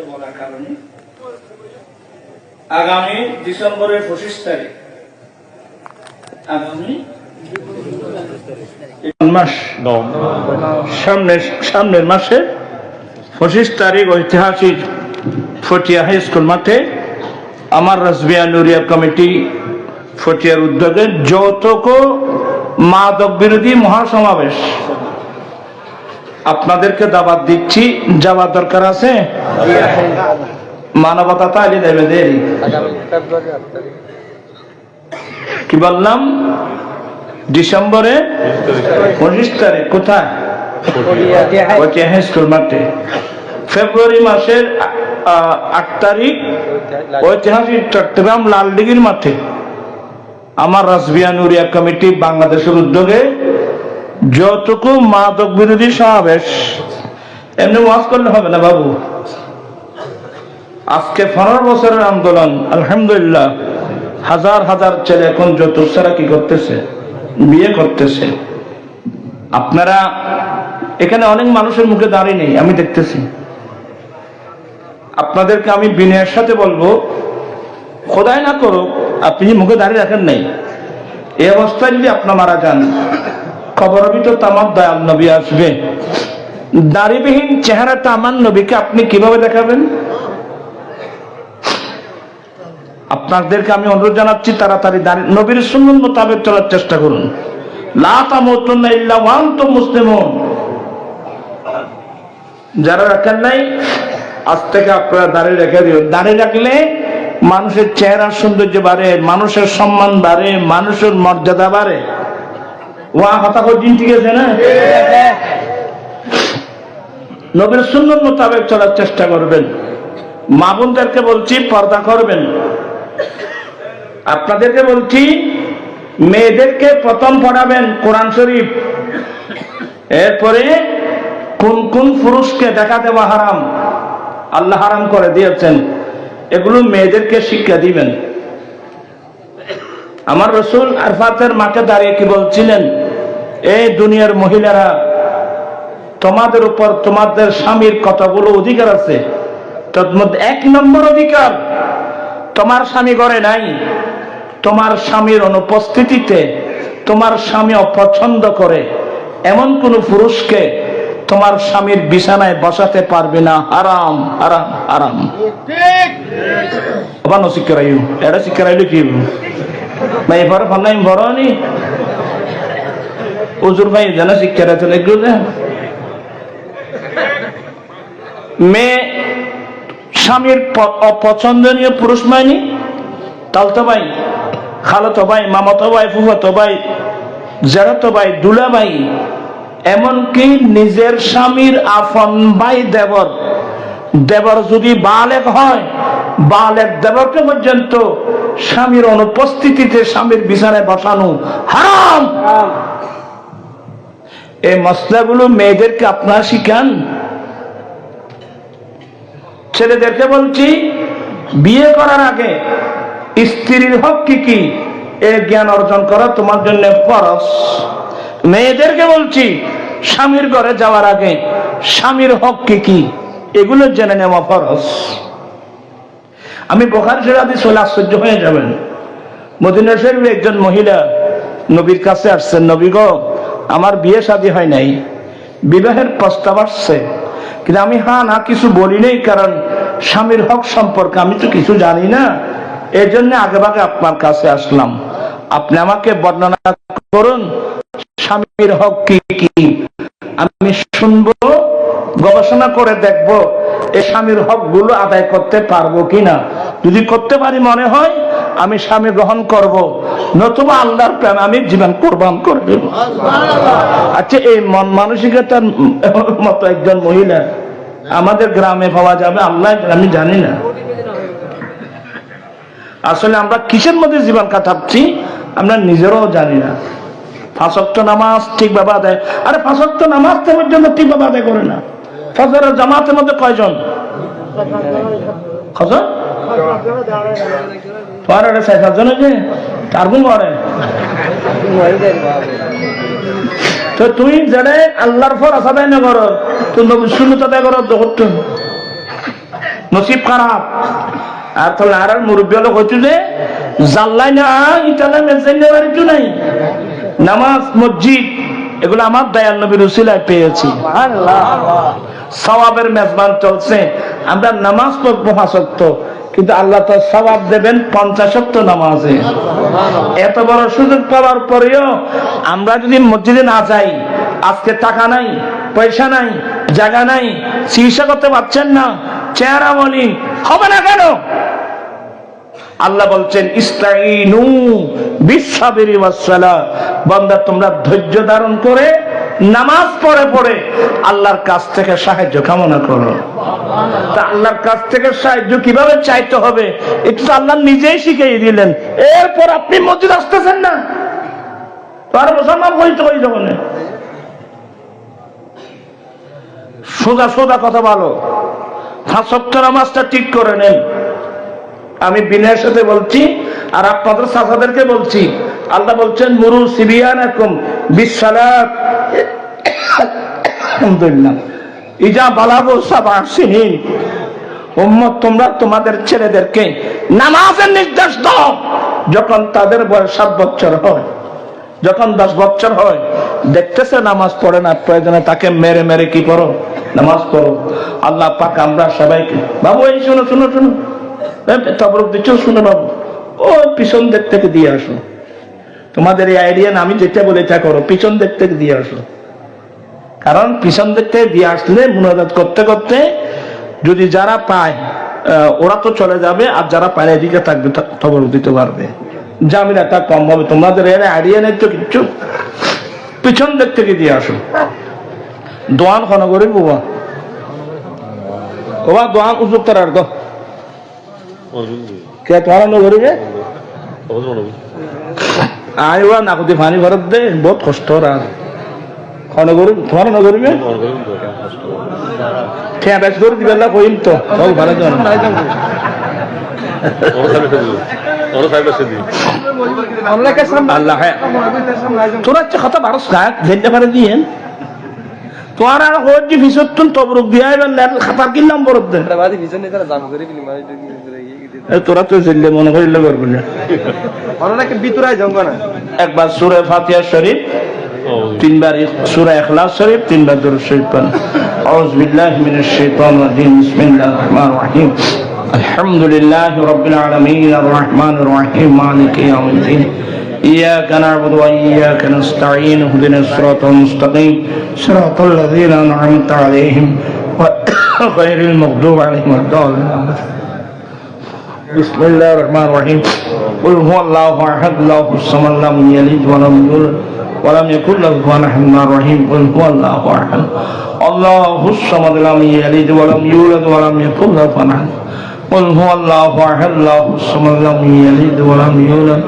বলার কারণে আগামী ডিসেম্বরের 25 তারিখ, আগামী মাস, সামনের মাসে 25 তারিখ ঐতিহাসিক ফটিয়া হাই স্কুল মাঠে আমার রাসবিয়া নুরিয়া কমিটি ফটিয়ার উদ্যোগে যৌতুক মাদক বিরোধী মহাসমাবেশ। আপনাদেরকে দাওয়াত দিচ্ছি, যাওয়ার দরকার আছে? মানবতা তাইলে দেবে দেরি। কি বললাম? ডিসেম্বরে 25 তারিখ। কোথায়? ফটিয়া হাই স্কুল মাঠে। ফেব্রুয়ারি মাসের 8 তারিখ ঐতিহাসিক চট্টগ্রাম লালদিঘির মাঠে আমার রাসবিয়া নুরিয়া কমিটি বাংলাদেশের উদ্যোগে যৌতুক মাদক বিরোধী সমাবেশ। এমনি ওয়াজ করলে হবে না বাবু। আজকে 15 বছরের আন্দোলন, আলহামদুলিল্লাহ হাজার হাজার ছেলে এখন যৌতুক ছাড়া কি করতেছে? বিয়ে করতেছে। আপনারা এখানে অনেক মানুষের মুখে দাঁড়িয়ে নেই, আমি দেখতেছি। আপনাদেরকে আমি বিনয়ের সাথে বলবো, খোদাই না করুক আপনি মুখে দাঁড়িয়ে রাখেন নাই, এই অবস্থায় যদি আপনার মারা যান, কবরের ভিতর তো আমার দয়াল নবী আসবে। দাড়িবিহীন চেহারাটা আমার নবীকে আপনি কিভাবে দেখাবেন? আপনাদেরকে আমি অনুরোধ জানাচ্ছি, তাড়াতাড়ি নবীর সুন্নাত মোতাবেক চলার চেষ্টা করুন। লা তামুতুন্না ইল্লা ওয়া আনতুম মুসলিমুন। যারা রাখেন নাই, আজ থেকে আপনারা দাঁড়িয়ে রেখে দিন। দাঁড়িয়ে রাখলে মানুষের চেহারার সৌন্দর্য বাড়ে, মানুষের সম্মান বাড়ে, মানুষের মর্যাদা বাড়ে। ওয়া কথা কঠিন, ঠিক আছে না? নবীর সুন্নাত মোতাবেক চলার চেষ্টা করবেন। মা বোনদেরকে বলছি, পর্দা করবেন। আপনাদেরকে বলছি, মেয়েদেরকে প্রথম পড়াবেন কোরআন শরীফ। এরপরে কোন কোন পুরুষকে দেখা দেওয়া হারাম, আল্লাহ হারাম করে দিয়েছেন, এগুলো মেয়েদেরকে শিক্ষা দিবেন। আমার রাসূল আরফাতের মাঠে দাঁড়িয়ে কি বলছিলেন? এই দুনিয়ার মহিলারা, তোমাদের উপর তোমাদের স্বামীর কতগুলো অধিকার আছে, তার মধ্যে 1 নম্বর অধিকার, তোমার স্বামী ঘরে নাই, তোমার স্বামীর অনুপস্থিতিতে তোমার স্বামী অপছন্দ করে এমন কোন পুরুষকে তোমার স্বামীর বিছানায় বসাতে পারবে না। হারাম, হারাম, হারাম। আবার নসিকারাইও এটা শিকারাইলো কি ভাই? এবার ভাবনাই বড়নি হুজুর ভাই জানা শিক্ষারা চলে গেলে মেয়ে স্বামীর অপছন্দনীয় পুরুষ মাইনি, তালতো ভাই, খালতো ভাই, মামাতো ভাই, ফুফাতো ভাই, জেঠাতো ভাই, দুলা ভাই, এমনকি নিজের স্বামীর আপন ভাই দেবর, দেবর যদি বালেগ হয়, বালেগ দেবরকে পর্যন্ত স্বামীর অনুপস্থিতিতে স্বামীর বিছানায় বসানো হারাম। এই মশলাগুলো মেয়েদেরকে আপনারা শিখান। ছেলেদেরকে বলছি, বিয়ে করার আগে স্ত্রীর হক কি কি এর জ্ঞান অর্জন করা তোমার জন্য ফরজ। মেয়েদেরকে বলছি, স্বামীর ঘরে যাওয়ার আগে স্বামীর হক কি কি এগুলো জেনে নেওয়া ফরজ। আমি বুখারী শরীফ হাদিস হলে আশ্চর্য হয়ে যাবেন। মদিনা শরীফের একজন মহিলা নবীর কাছে আসছেন, নবী গো, আমার বিয়ে শাদী হয় নাই, বিবাহের প্রস্তাব আসছে, কিন্তু আমি হ্যাঁ না কিছু বলি নাই, কারণ স্বামীর হক সম্পর্কে আমি তো কিছু জানি না, এই জন্য আগে ভাগে আপনার কাছে আসলাম। আপনি আমাকে বর্ণনা করুন স্বামীর হক কি কি, আমি শুনবো, গবেষণা করে দেখবো এই স্বামীর হক গুলো আদায় করতে পারবো কিনা। যদি করতে পারি মনে হয় আমি স্বামী গ্রহণ করব, নতুবা আল্লাহর প্রেম আমি জীবন কোরবান করে দেব। আচ্ছা, এই মন মানসিকতার মতো একজন মহিলা আমাদের গ্রামে পাওয়া যাবে? আল্লাহ, আমি জানি না আসলে আমরা কিসের মধ্যে জীবন কাটাচ্ছি আমরা নিজেরাও জানি না। 5 ওয়াক্ত নামাজ ঠিকভাবে আদায়, আরে 5 ওয়াক্ত নামাজ তো পর্যন্ত ঠিকভাবে আদায় করে না। ফজরের জামাতের মধ্যে কয়জন? কজন? 5 জন, যে 4 গুণ করে তো তুই যারা আল্লাহর ফর আসাদাই না করো তো শূন্যতা দেয় করো জগৎ নসিব খারাপ। আর তাহলে আর মুরব্বী হলো হইতু যে জাল্লাই না ইটালা মেজাই নেওয়ার কিছু নাই। নামাজ মসজিদ এগুলো আমার দয়াল নবীর উসিলায় পেয়েছি। সওয়াবের মেজবান চলছে, আমরা নামাজ পড়বো 5 ওয়াক্ত, কিন্তু আল্লাহ তো সওয়াব দেবেন 50 ওয়াক্ত নামাজে। এত বড় সুযোগ পাওয়ার পরেও আমরা যদি মসজিদে না যাই, আজকে টাকা নাই, পয়সা নাই, জায়গা নাই, চিকিৎসা করতে পারছেন না, চেহারা মলিন হবে না কেন? আল্লাহ বলছেন ইস্তাইনু বিসসাবরি ওয়াসসালাহ, বান্দা তোমরা ধৈর্য ধারণ করে নামাজ পড়ে পড়ে আল্লাহর কাছ থেকে সাহায্য কামনা করো। তা আল্লাহর কাছ থেকে সাহায্য কিভাবে চাইতে হবে একটু তো আল্লাহ নিজেই শিখিয়ে দিলেন। এরপর আপনি মসজিদ আসতেছেন না, তো আর মুসলমান হইতে হই যখন সোজা সোজা কথা বলো, 5 ওয়াক্ত নামাজটা ঠিক করে নেন। আমি বিনয়ের সাথে বলছি, আর আপনাদের চাচাদেরকে বলছি, আল্লাহ বলছেন মুরু সিবিয়ানাকুম বিসসালাত, আলহামদুলিল্লাহ ইজা বালাগু 7 সিনিন, উম্মত তোমরা তোমাদের ছেলেদেরকে নামাজের নির্দেশ দাও যখন তাদের বয়স 7 বছর হয়। যখন 10 বছর হয়, দেখতেছে নামাজ পড়ে না, প্রয়োজনে তাকে মেরে মেরে কি করো, নামাজ পড়ো। আল্লাহ পাক আমরা সবাইকে, বাবু এই শোনো শোনো শোনো, তবরক দিচ্ছ শুনে বাবু, ও পিছন দিক থেকে দিয়ে আসো, তোমাদের এই আইডিয়া আমি যেটা বলে এটা করো, পিছন দিক থেকে দিয়ে আসো। কারণ পিছন দিক থেকে দিয়ে আসলে মুনাজাত করতে করতে যদি যারা পায় ওরা তো চলে যাবে, আর যারা পায় এদিকে থাকবে তবরক দিতে পারবে, জামিলাটা কম হবে। তোমাদের এর আইডিয়া নেই তো কিচ্ছু, পিছন দিক থেকে দিয়ে আসো। দোয়ান খন করি বাবা, বাবা দোয়ান উজুক তার গো কে তোমার নগরিবে আই ওরা নাকুদি পানি ভরত দে, বহুত কষ্ট রাত খন করি তোমার নগরিবে খেয়া বেশ করে দিবে না কইম তো সব ভালো জন আল্লাহ তোরা কথা বারো ধরতে পারে দিয়ে তোমার আর হজি ফিসত তবরুক দিয়া এবার খাতার কি নম্বর দেন তোরা তো চললে মনে করিলে করবো না। একবার সূরা ফাতিহা শরীফ, 3 বার সূরা ইখলাস শরীফ, 3 বার দুরূদ শরীফ পড়েন। আউযু বিল্লাহি মিনাশ শাইতানির রাজিম, বিসমিল্লাহির রহমানির রহিম, আলহামদুলিল্লাহি রাব্বিল আলামিন, আর রহমানির রহিম, মালিকি ইয়াউমিদ্দিন, إياك نعبد وإياك نستعين، اهدنا الصراط المستقيم صراط الذين أنعمت عليهم غير المغضوب عليهم ولا الضالين. بسم الله الرحمن الرحيم، قل هو الله أحد الله الصمد لم يلد ولم يولد ولم يكن له كفوا أحد. الرحيم قل هو الله أحد الله الصمد لم يلد ولم يولد ولم يكن له كفوا أحد. قل هو الله أحد الله الصمد لم يلد ولم يولد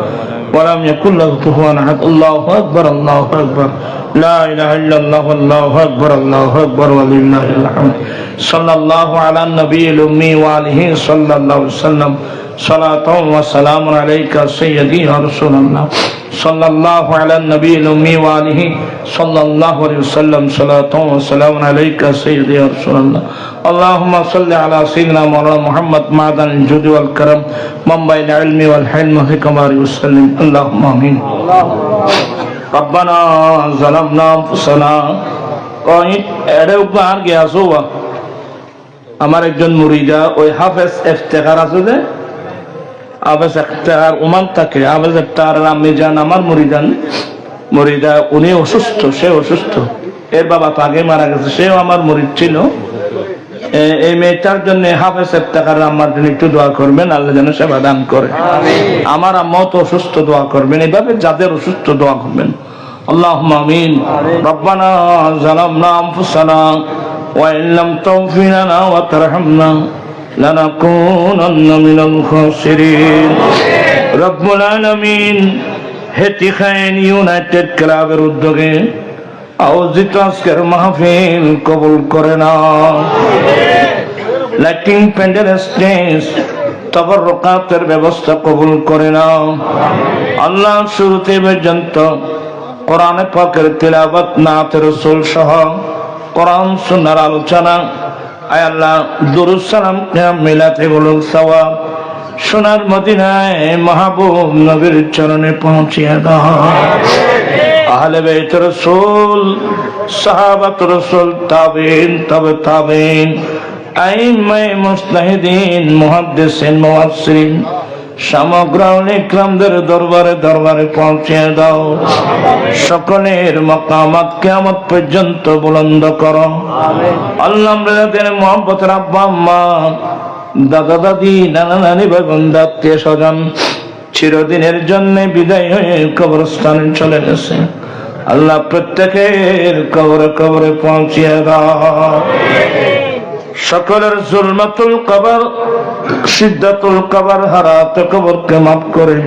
ولم يكن له كفوا أحد. الله أكبر الله أكبر، لا إله إلا الله، الله أكبر الله أكبر ولله الحمد. صلى الله على النبي الأمي وآله صلى الله عليه وسلم، صلاة وسلام عليك سيدي يا رسول الله. صلى الله على النبي الأمي وآله صلى الله عليه وسلم، صلاة وسلام عليك سيدي يا رسول الله. اللهم صل على سيدنا مولانا محمد معدن الجود والكرم، منبع العلم والحلم والحكمة وسلم. اللهم آمين. ربنا ظلمنا أنفسنا কয়েক এড়ে উপহার গিয়া সোয়া আমার একজন মুরিদা ওই হাফেজ ইফতেখার আছে যে হাফেজ ইফতেখার ওমান থাকে, হাফেজ ইফতেখার আমি জান আমার মুরিদা উনি অসুস্থ, সে অসুস্থ, এর বাবা তো আগে মারা গেছে, সেও আমার মুরিদ ছিল। এই মেয়েটার জন্য হাফেজ ইফতেখার আমার জন্য একটু দোয়া করবেন, আল্লাহ যেন সেবা দান করে। আমার আম্মাও তো অসুস্থ, দোয়া করবেন। এইভাবে যাদের অসুস্থ দোয়া করবেন। اللهم آمين. ربنا ظلمنا أنفسنا وإن لم تغفر لنا وترحمنا لنكونن من الخاسرين. رب العالمين হেতিখাইন ইউনাইটেড ক্লাবের উদ্যোগে আয়োজিত আজকের মাহফিল কবুল করে নাও। লাইটিং প্যান্ডেল স্টেজ তাবাররুকাতের ব্যবস্থা কবুল করে নাও। আল্লাহ শুরুতে পর্যন্ত কোরআন পাকের তিলাওয়াত, নাত রাসূল সহ কোরআন সুন্নাহর আলোচনা, আয় আল্লাহ দুরূদ সালাম কিয়াম মিলাদ এগুলোর সওয়াব সোনার মদিনায় মাহবুব নবীর চরণে পৌঁছিয়ে দাও। আহলে বাইত রাসূল, সাহাবাত রাসূল, তাবেঈন, তবে তাবেঈন, আইম্মায়ে মুজতাহিদিন, মুহাদ্দিসিন, মুফাসসিরিন সমগ্র ইকরামদের দরবারে দরবারে পৌঁছিয়ে দাও। সকলের মাকামাত কিয়ামত পর্যন্ত বুলন্দ করো। আল্লাহ আমাদের মুহাব্বতের আব্বা আম্মা, দাদা দাদি, নানা নানি, ভাই বোন, আত্মীয় স্বজন চিরদিনের জন্য বিদায় হয়ে কবরস্থানে চলে গেছে। আল্লাহ প্রত্যেকের কবরে কবরে পৌঁছিয়ে দাও। সকলের জুলমাতুল কবর, সিদ্ধাতুল কবর, হারাত কবরকে মাফ করে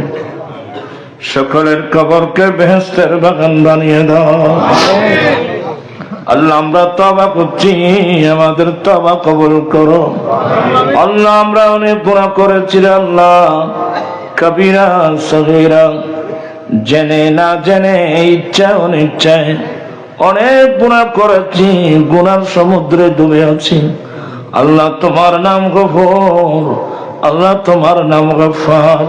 সকলের কবরকে বেহেশতের বাগান বানিয়ে দাও। আল্লাহ আমরা তওবা করছি, আমাদের তওবা কবুল করো। আল্লাহ আমরা অনেক গুনাহ করেছি আল্লাহ, কবিরা সগীরা, জেনে না জেনে, ইচ্ছা অনিচ্ছায় অনেক গুনাহ করেছি, গুনার সমুদ্রে ডুবে আছি। আল্লাহ তোমার নাম গফুর, আল্লাহ তোমার নাম গফফার,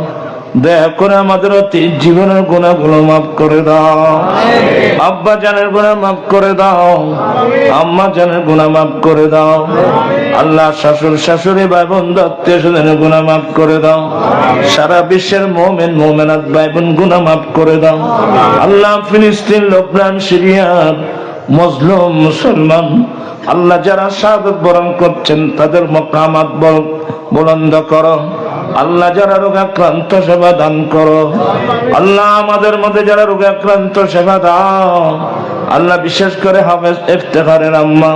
দয়া করে আমাদের অতীত জীবনের গুনাহগুলো মাফ করে দাও। আব্বা জানের গুনাহ মাফ করে দাও, আম্মা জানের গুনাহ মাফ করে দাও। আল্লাহ শ্বশুর শাশুড়ি, ভাই বোন, আত্মীয় স্বজনের গুনাহ মাফ করে দাও। সারা বিশ্বের মুমিন মুমিনাত ভাই বোন গুনাহ মাফ করে দাও। আল্লাহ ফিলিস্তিন, লবনান, সিরিয়ার মজলুম মুসলমান আল্লাহ যারা শাহাদাত বরণ করছেন তাদের মাকামাত বুলন্দ করো। আল্লাহ যারা রোগাক্রান্ত সেবা দান করো। আল্লাহ আমাদের মধ্যে যারা রোগাক্রান্ত সেবা দাও। আল্লাহ বিশেষ করে হাফেজ ইফতেখারের আম্মা,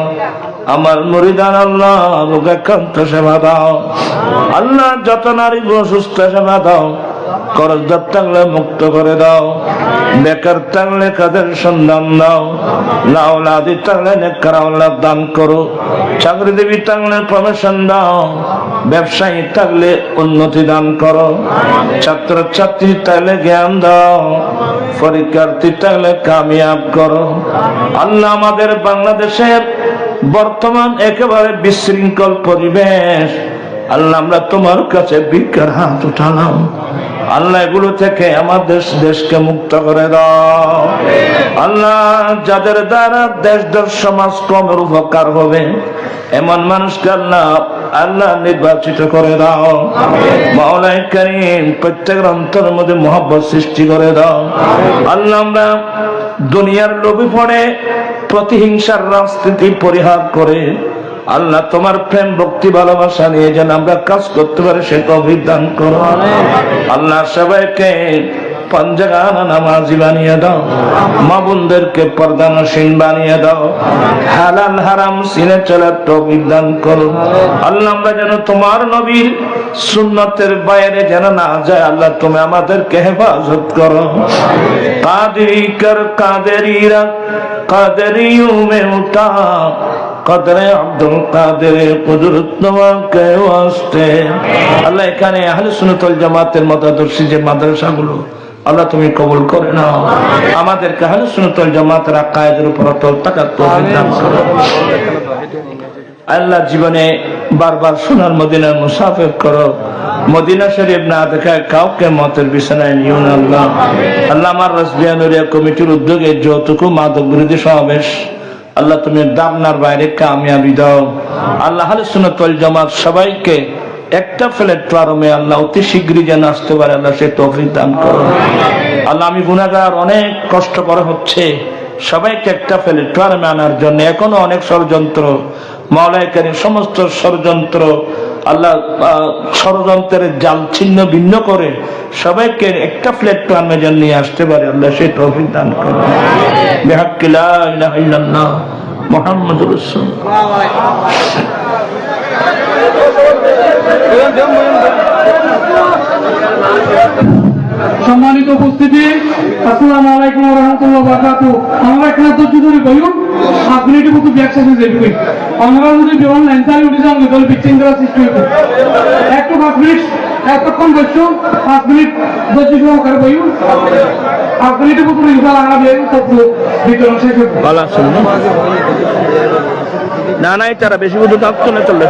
আমার মুরিদান, আল্লাহ রোগাক্রান্ত সেবা দাও। আল্লাহ যত নারী অসুস্থ সেবা দাও। করজদার থাকলে মুক্ত করে দাও, বেকার থাকলে কাদের সন্ধান দাও, লাউলাদি থাকলে নেককার আওলাদ দান করো, চাকরিজীবী থাকলে প্রমোশন দাও, ব্যবসায়ী থাকলে উন্নতি দান করো, ছাত্র ছাত্রী থাকলে জ্ঞান দাও, পরীক্ষার্থী থাকলে কামিয়াব করো। আল্লাহ আমাদের বাংলাদেশের বর্তমান একেবারে বিশৃঙ্খল পরিবেশ, আল্লাহ আমরা তোমার কাছে ভিক্ষার হাত উঠালাম। আল্লাহ এগুলো থেকে আমাদের দেশকে মুক্ত করে দাও। আল্লাহ যাদের দ্বারা দেশ সমাজ কমের উপকার হবে এমন মানুষকে আল্লাহ আল্লাহ নির্বাচিত করে দাও। মাওলাই কারীম প্রত্যেক অন্তরের মধ্যে মহব্বত সৃষ্টি করে দাও। আল্লাহ আমরা দুনিয়ার লোভে পড়ে প্রতিহিংসার রাজনীতি পরিহার করে আল্লাহ তোমার প্রেম ভক্তি ভালোবাসা নিয়ে যেন আমরা কাজ করতে পারি সে তৌফিক দান করো। আল্লাহ সবাইকে পাঞ্জাগানা নামাজি বানিয়ে দাও, মা বোনদেরকে পর্দানশীল বানিয়ে দাও, হালাল হারাম সিনে চলার তৌফিক দান করো। আল্লাহ আমরা যেন তোমার নবীর সুন্নতের বাইরে যেন না যায়, আল্লাহ তুমি আমাদেরকে হেফাজত করো। কাদেরি কর কাদেরিরা কাদেরিয়ুं में उठा কদরে আব্দুল কাদের কুদরত তোমাকে ওয়াস্তে। আল্লাহ এখানে আহলে সুন্নাত ওয়াল জামাতের মতাদর্শী যে মাদ্রাসাগুলো আল্লাহ তুমি কবুল করে নাও। আমাদেরকে আহলে সুন্নাত ওয়াল জামাতের আকায়েদের উপর অটল থাকার তৌফিক দান করো। আল্লাহ জীবনে বারবার সোনার মদিনার মুসাফির করো। মদিনা শরীফ না দেখায় কাউকে মতের বিছানায় নিও না আল্লাহ। আল্লাহ আমার রাসবিয়ানুরিয়া কমিটির উদ্যোগে যতটুকু মাদক বিরোধী সমাবেশ আল্লাহ তুমি দামনার বাইরে কামিয়াবি দাও। আল্লাহ আহলে সুন্নাত ওয়াল জামাত সবাইকে একটা প্ল্যাটফর্মে আল্লাহ অতি শীঘ্রই যেন আসতে পারে আল্লাহ সে তৌফিক দান করো। আল্লাহ আমি গুনাহগার, অনেক কষ্ট করে হচ্ছে সবাইকে একটা প্ল্যাটফর্মে আনার জন্য এখনো অনেক ষড়যন্ত্র, মাওলাই কারীম সমস্ত ষড়যন্ত্র আল্লাহ ষড়যন্ত্রের জাল ছিন্ন ভিন্ন করে সবাইকে একটা প্ল্যাটফর্মে যেন নিয়ে আসতে পারে আল্লাহ সেই তৌফিক দান করো। বিহাক্কি লা ইলাহা ইল্লাল্লাহ মুহাম্মাদুর রাসূলুল্লাহ। সম্মানিত উপস্থিতি, আসসালামু আলাইকুম ওয়া রাহমাতুল্লাহি ওয়া বারাকাতুহু। আমরা এখানে তো যদি বলুন 5 মিনিটের মতো ব্যাখ্যা শেষ হয়ে যাবে। আমরা যদি অনলাইন চালিয়ে উঠে যান তাহলে বিচ্ছিন্ন করার সৃষ্টি হবে। একটু 5 মিনিট এতক্ষণ বসছো 5 মিনিট ধৈর্য সহকারে বইও 5 মিনিটের মতো ইনশাআল্লাহ আমরা সব বিতরণ শেষ হবে। ভালো আছেন না? না না, তারা বেশি বুঝতে থাকতো না, চললে